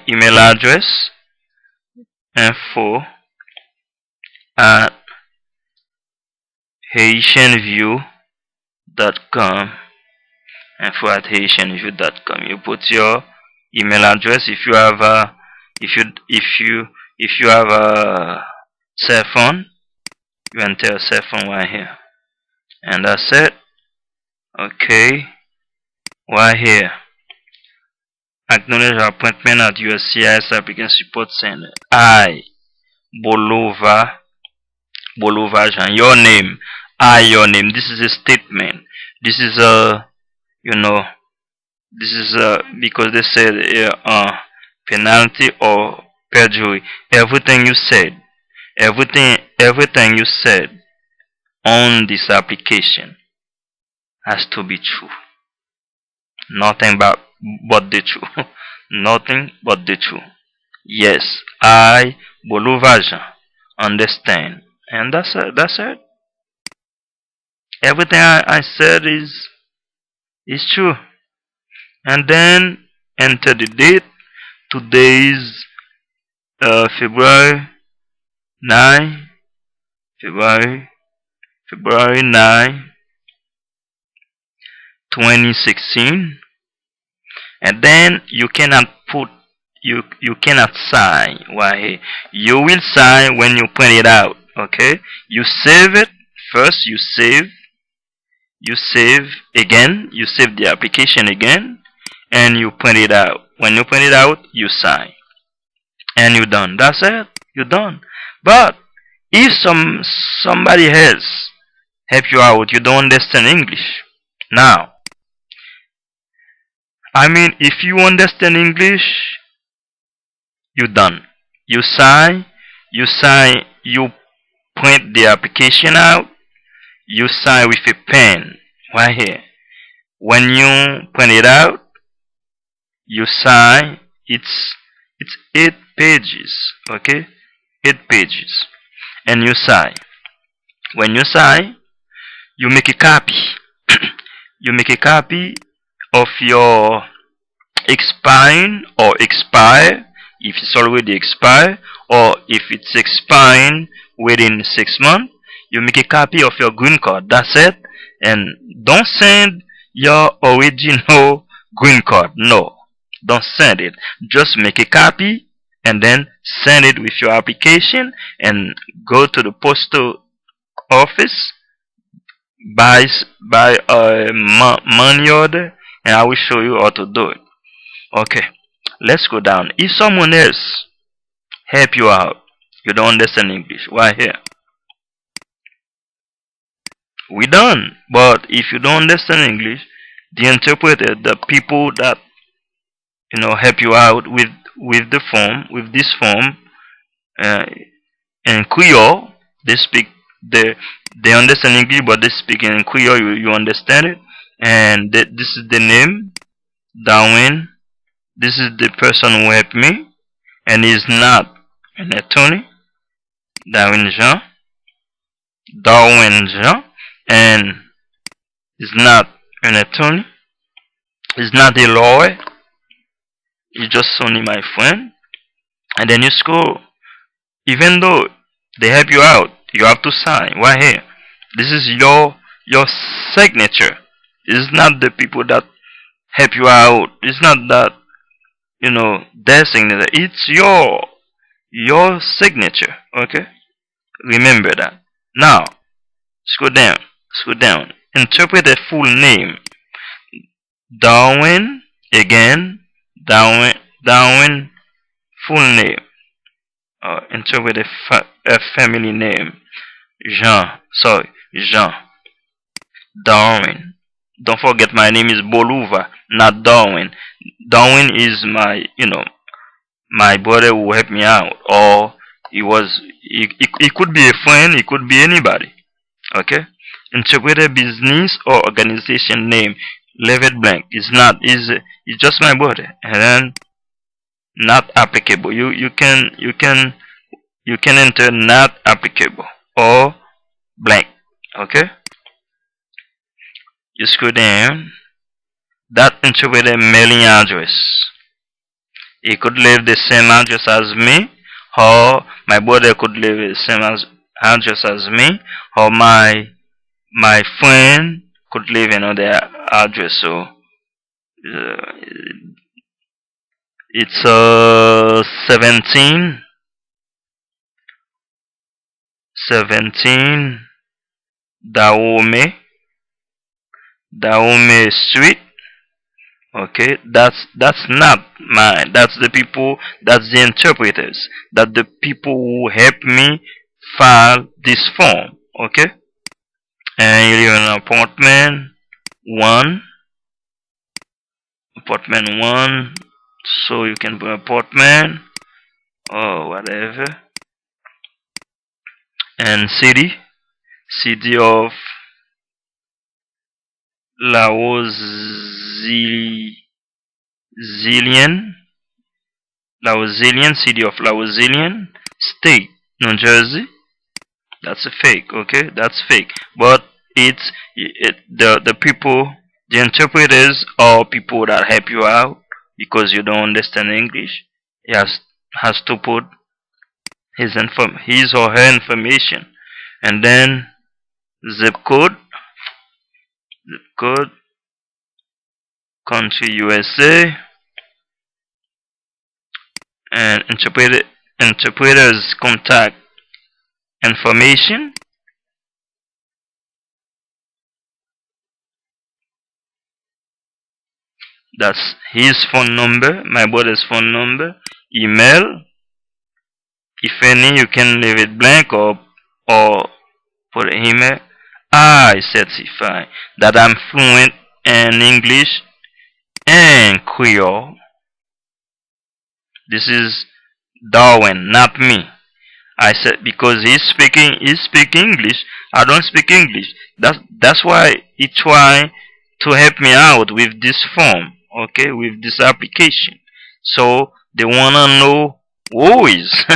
Email address info at haitianview.com. Info at haitianview.com. You put your email address if you have a if you have a cell phone. You enter a cell phone right here, and that's it. Okay, right here. Acknowledge appointment at USCIS Applicant Support Center. Bolova Jean. Your name. Your name. This is a statement. This is a, this is because they said penalty or perjury. Everything you said on this application has to be true. Nothing but the truth. Nothing but the truth. Yes, I, Boluvajan, understand. And that's it. That's it. Everything I said is true. And then enter the date. Today is February 9. February 9, 2016. And then you cannot sign. Why? You will sign when you print it out. Okay? You save it first. You save again. You save the application again, and you print it out. When you print it out, you sign, and you're done. That's it. You're done. But if somebody else help you out, you don't understand English. Now, I mean, if you understand English, you're done. You sign, you print the application out, you sign with a pen right here. When you print it out, you sign. It's 8 pages, okay? 8 pages, and you sign. When you sign, you make a copy. You make a copy of your expiring or expire, if it's already expired, or if it's expiring within 6 months. You make a copy of your green card. That's it. And don't send your original green card. No, don't send it. Just make a copy and then send it with your application, and go to the postal office, buy a money order, and I will show you how to do it. Okay, let's go down. If someone else help you out, you don't understand English, right here, we done. But if you don't understand English, the interpreter, the people that help you out with the form, with this form, uh, in Creole, they speak they understand English, but they speak in Creole. You understand it, and this is the name, Darwin. This is the person who helped me, and he's not an attorney, Darwin Jean, Darwin Jean, and he's not an attorney. He's not a lawyer. He's just only my friend. And then you scroll. Even though they help you out, you have to sign right here. This is your signature. It's not the people that help you out. It's not that their signature. It's your signature. Okay? Remember that. Now, scroll down. Scroll down. Interpret the full name. Darwin again. Darwin full name. Interpret a family name. Jean. Darwin. Don't forget my name is Boluva, not Darwin. Darwin is my brother who helped me out, or he could be a friend, he could be anybody. Okay? Interpret a business or organization name. Leave it blank. It's just my brother, and then not applicable. You can enter not applicable or blank. Okay? You scroll down. That interpret a mailing address. He could leave the same address as me, or my brother could leave the same address as me, or my friend could leave another address. So it's 17 Dahomey Street. Okay, that's not mine. That's the people. That's the interpreters. That the people who help me file this form. Okay, and you live in apartment one. So you can put apartment or whatever. And city of Laozilian, city of Laozilian, state, New Jersey. That's a fake, okay? That's fake. But the people, the interpreters, are people that help you out because you don't understand English. He has to put his or her information, and then zip code, country USA, and interpreter's contact information. That's his phone number, my brother's phone number, email. If any, you can leave it blank or put an email. I certify that I'm fluent in English and Creole. This is Darwin, not me. I said because he speak English, I don't speak English. That's why he try to help me out with this form, okay, with this application. So they wanna know who is.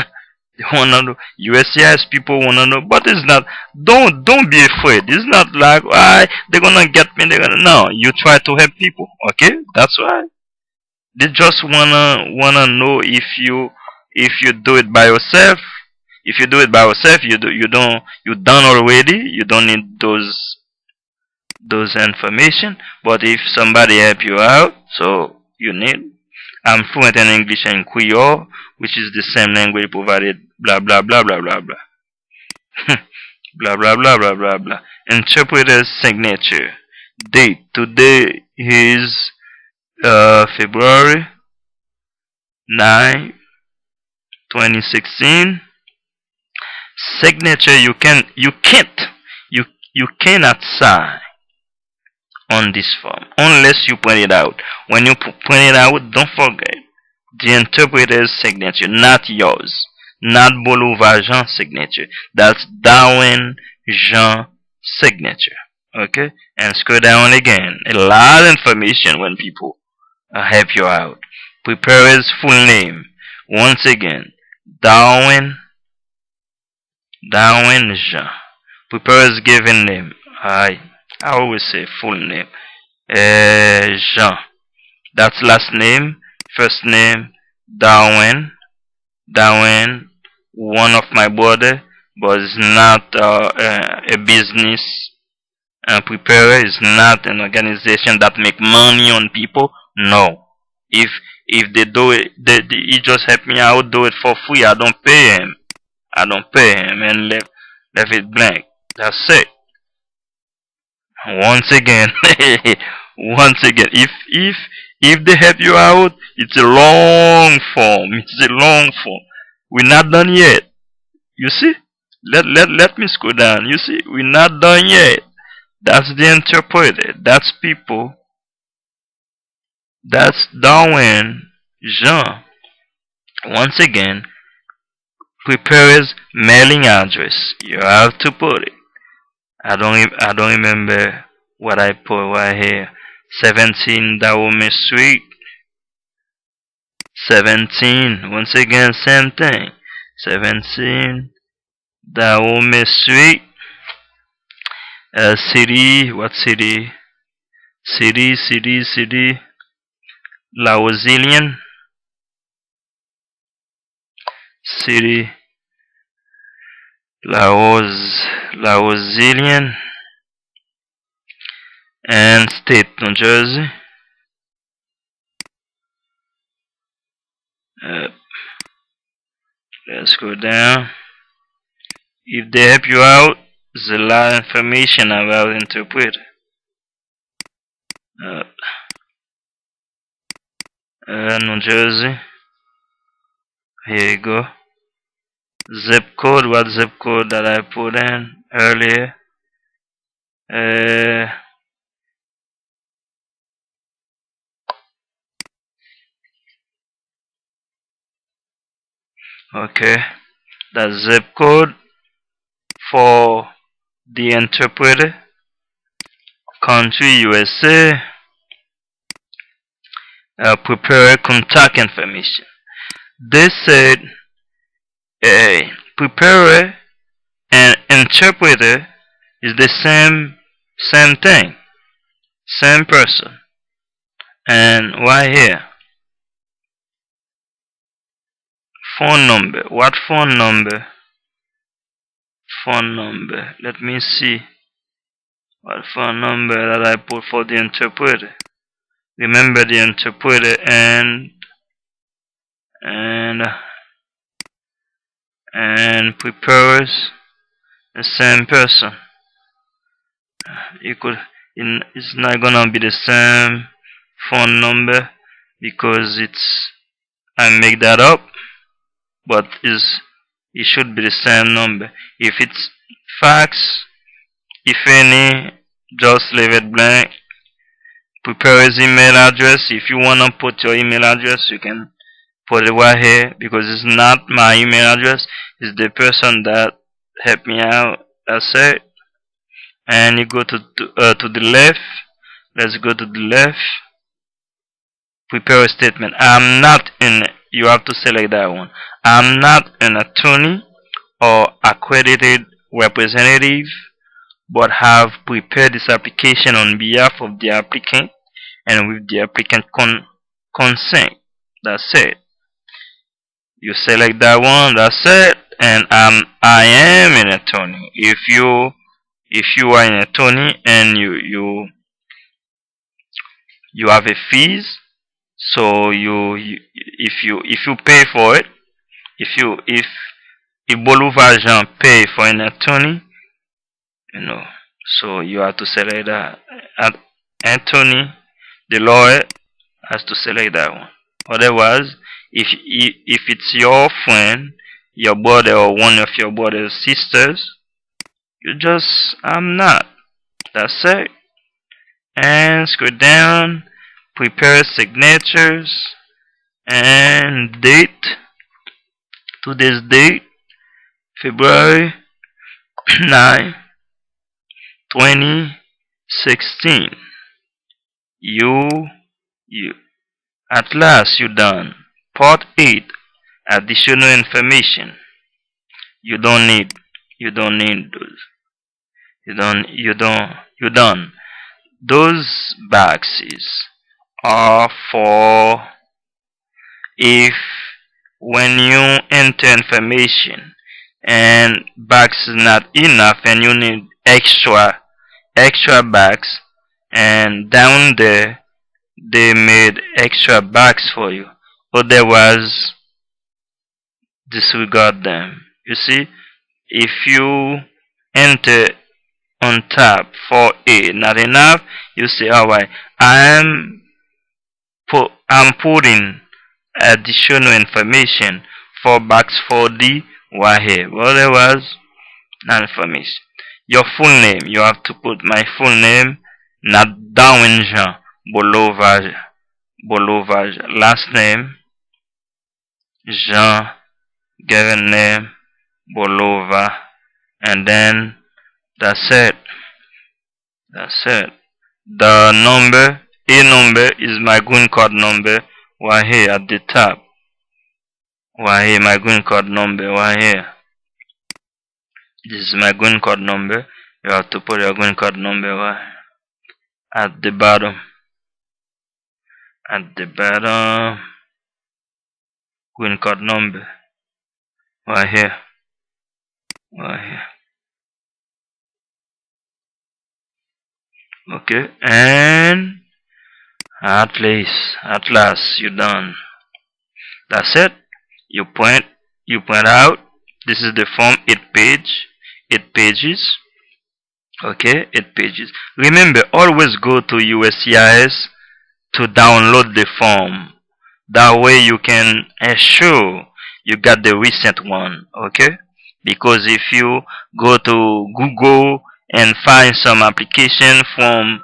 They wanna know. USCIS people wanna know, but it's not. Don't be afraid. It's not like why they're gonna get me. They're gonna no. You try to help people, okay? That's why they just wanna know if you do it by yourself. If you do it by yourself, you done already. You don't need those information. But if somebody help you out, so you need. I'm fluent in English and Creole, which is the same language provided. Blah blah blah blah blah blah. Blah blah blah blah blah blah. Interpreter's signature. Date. Today is February 9, 2016. Signature you cannot sign on this form unless you print it out. When you print it out, don't forget the interpreter's signature, not yours, not Boulevard Jean's signature. That's Darwin Jean signature. Okay, and scroll down again. A lot of information when people help you out. Preparer's full name. Once again, Darwin Jean. Preparer's given name. I always say full name. Jean. That's last name. First name Darwin. One of my brother, but it's not a business. Preparer is not an organization that make money on people. No. If they do it, he just help me out, do it for free. I don't pay him. And left it blank. That's it. Once again, if they help you out, it's a long form. We're not done yet. You see? Let me scroll down. You see, we're not done yet. That's the interpreter. That's people. That's Darwin Jean. Once again, preparer's mailing address. You have to put it. I don't remember what I put right here. 17 Dahomey Street. 17. Once again, same thing. 17 Dahomey Street. City. What city? City. La Rosilian. City. La Rosilian. And state, New Jersey. Let's go down. If they help you out, there's a lot of information about interpreter. New Jersey. Here you go. Zip code. What zip code that I put in earlier? Okay. The zip code for the interpreter. Country USA. Prepare contact information. They said preparer and interpreter is the same thing, same person. And right here, phone number. What phone number? Let me see. What phone number that I put for the interpreter? Remember the interpreter and preparers, the same person. It's not gonna be the same phone number because I make that up, but it should be the same number. If it's fax, if any, just leave it blank. Preparer's email address. If you wanna put your email address, you can put it right here because it's not my email address. It's the person that helped me out. That's it. and you go to the left. Let's go to the left. Prepare a statement. I'm not in. You have to select that one. I'm not an attorney or accredited representative, but have prepared this application on behalf of the applicant and with the applicant consent. That's it. You select that one. That's it. And I am an attorney. If you are an attorney and you have a fees, so if you pay for it, if Bolivar Jean pay for an attorney, so you have to select that. Attorney, the lawyer has to select that one. Otherwise, if it's your friend, your brother, or one of your brother's sisters, you just I'm not. That's it. And scroll down, prepare signatures and date. Today's date, February 9, 2016. You at last you done. Part 8, additional information. You don't need those. You done. Those boxes are for if when you enter information and box is not enough and you need extra box, and down there they made extra box for you. Otherwise, disregard them. You see, if you enter on tab 4A not enough, you say, alright, I'm putting additional information for box 4D right here. Otherwise, not information. Your full name, you have to put my full name, not Darwin Jean Bolivar. Last name Jean, given name Bolivar, and then that's it. The number, a number, is my green card number right here at the top. Right here, my green card number right here. This is my green card number. You have to put your green card number right at the bottom. Green card number right here. Okay, and at last you're done. That's it. You print out. This is the form, 8 pages. Okay, 8 pages. Remember, always go to USCIS to download the form. That way you can ensure you got the recent one. Okay, because if you go to Google and find some application from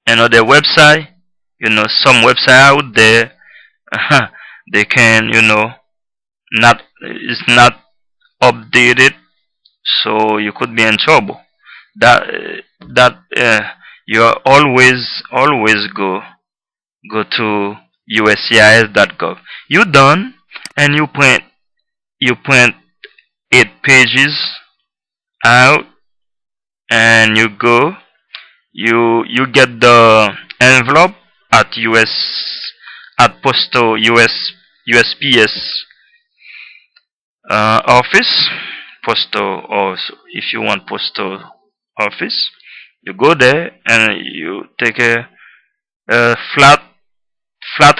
another website, some website out there, they can, it's not updated, so you could be in trouble. You always go to uscis.gov. You done, and you print 8 pages out, and you get the envelope at USPS office, postal, or if you want postal office, you go there and you take a flat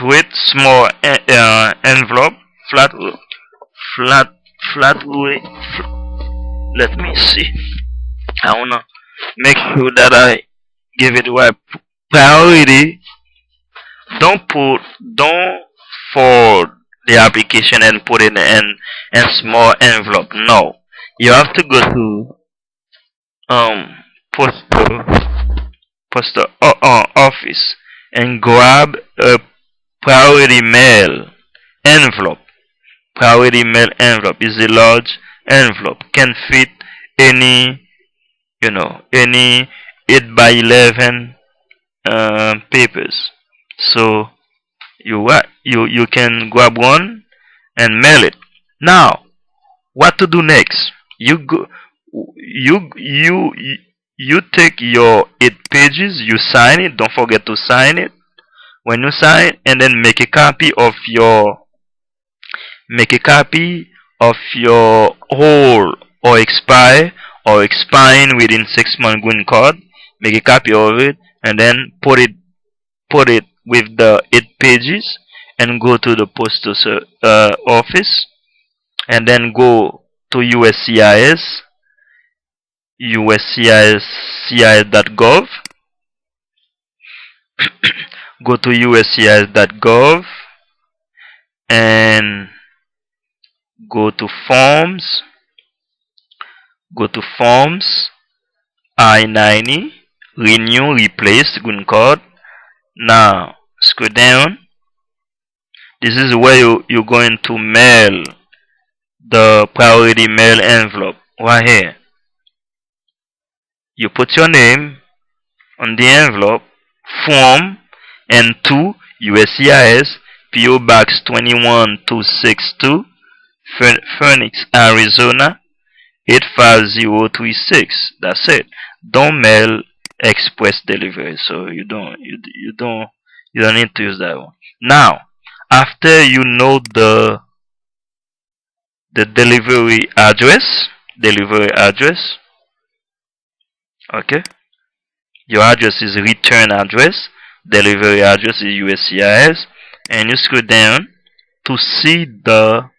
weight small envelope, flat weight. Let me see. I wanna make sure that I give it right priority. Don't fold the application and put it in small envelope. No, you have to go to postal office and grab a priority mail envelope. Priority mail envelope is a large envelope, can fit any 8 by 11 papers. So you can grab one and mail it. Now, what to do next? You you you take your 8 pages, you sign it. Don't forget to sign it when you sign, and then make a copy of your whole or expiring within 6 month green card. Make a copy of it and then put it with the 8 pages and go to the postal office, and then go to USCIS.gov. Go to USCIS.gov and go to forms. Go to forms I-90 renew replace green card. Now scroll down. This is where you're going to mail the priority mail envelope right here. You put your name on the envelope, form, and to USCIS, PO Box 21262, Phoenix, Arizona 85036. That's it. Don't mail express delivery, so you don't need to use that one. Now, after you know the delivery address, okay, your address is return address, delivery address is USCIS, and you scroll down to see the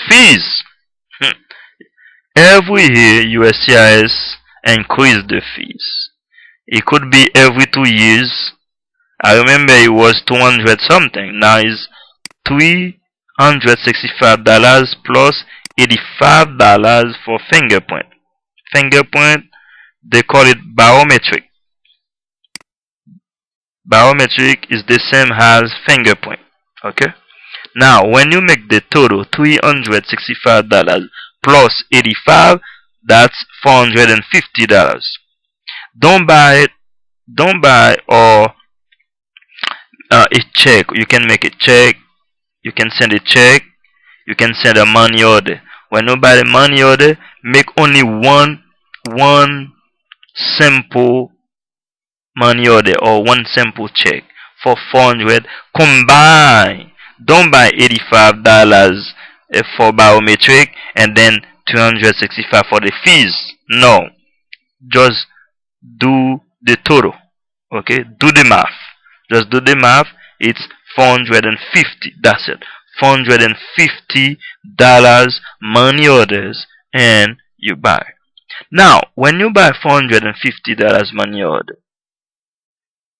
fees. Every year USCIS increase the fees. It could be every 2 years. I remember it was 200 something. Now it's $365 plus $85 for fingerprint. Fingerprint, they call it biometric. Biometric is the same as fingerprint. Okay. Now, when you make the total $365 plus 85, that's $450. Don't buy or a check. You can make a check. You can send a check. You can send a money order. When you buy the money order, make only one simple money order or one simple check for 400. Combine. Don't buy $85 for biometric and then 265 for the fees. No, just do the total. Okay, do the math. Just do the math. It's 450. That's it. $450 money orders, and you buy. Now, when you buy $450 money order,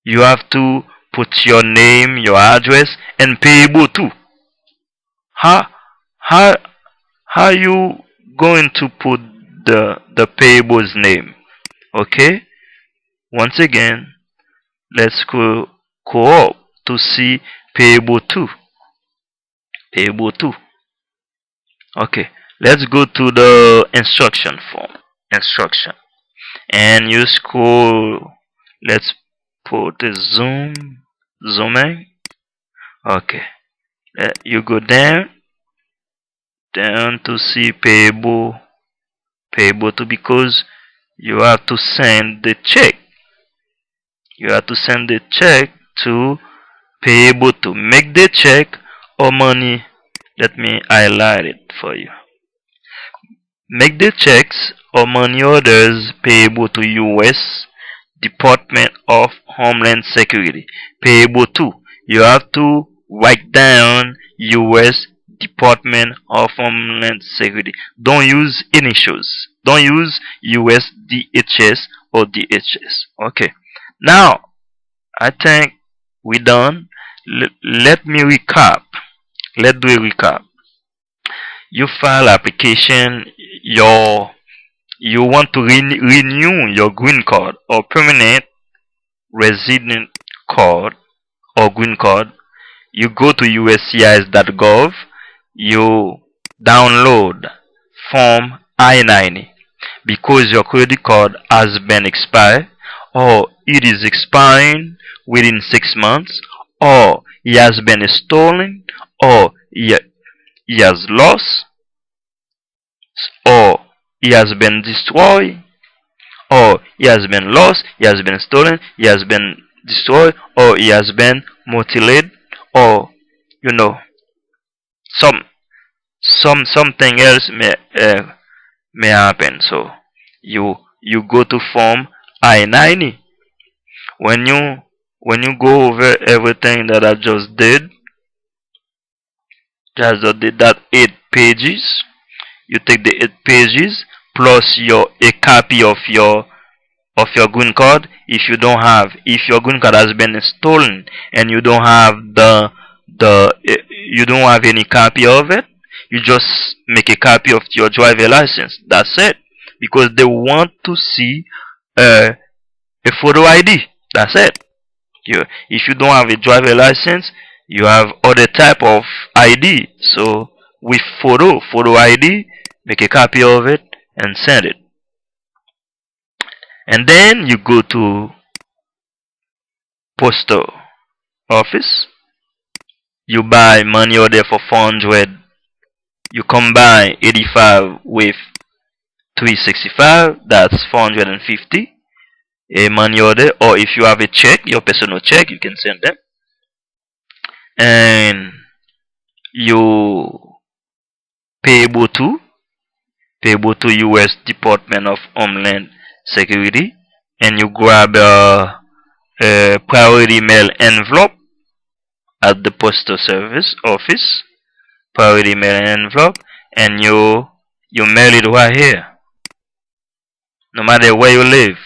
you have to put your name, your address, and payable too. How you going to put the payable's name? Okay. Once again, let's go up to see payable 2. Payable 2. Okay. Let's go to the instruction form. Instruction. And you scroll. Let's put the zooming. Okay. You go down to see payable 2, because you have to send the check. You have to send the check to payable 2. Make the check or money. Let me highlight it for you. Make the checks or money orders payable to U.S. Department of Homeland Security. Payable 2. You have to write down U.S. Department of Homeland Security. Don't use initials. Don't use US DHS or DHS. Okay. Now, I think we're done. Let me recap. Let's do a recap. You file application. You want to renew your green card or permanent resident card or green card. You go to USCIS.gov. You download form I-90 because your credit card has been expired or it is expiring within 6 months, or it has been stolen, or he has lost, or he has been destroyed, or he has been lost, he has been stolen, he has been destroyed, or he has been mutilated, or you know some something else may happen. So you go to form I-90. When you go over everything that I just did that 8 pages. You take the 8 pages plus a copy of your green card. If your green card has been stolen and you don't have you don't have any copy of it, you just make a copy of your driver license. That's it. Because they want to see uh, a photo ID. That's it. If you don't have a driver license, you have other type of ID. So with photo ID, make a copy of it and send it. And then you go to postal office. You buy money order for 400. You combine 85 with 365. That's 450. A money order, or if you have a check, your personal check, you can send them. And you payable to U.S. Department of Homeland Security, and you grab a priority mail envelope at the postal service office, priority mail envelope, and you mail it right here, no matter where you live.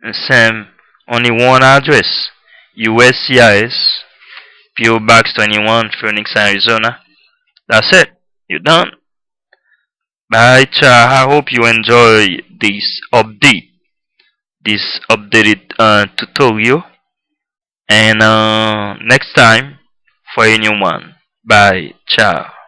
And same, only one address, USCIS, PO Box 21, Phoenix, Arizona. That's it. You're done. Bye, I hope you enjoy this updated tutorial, and next time for a new one. Bye, ciao.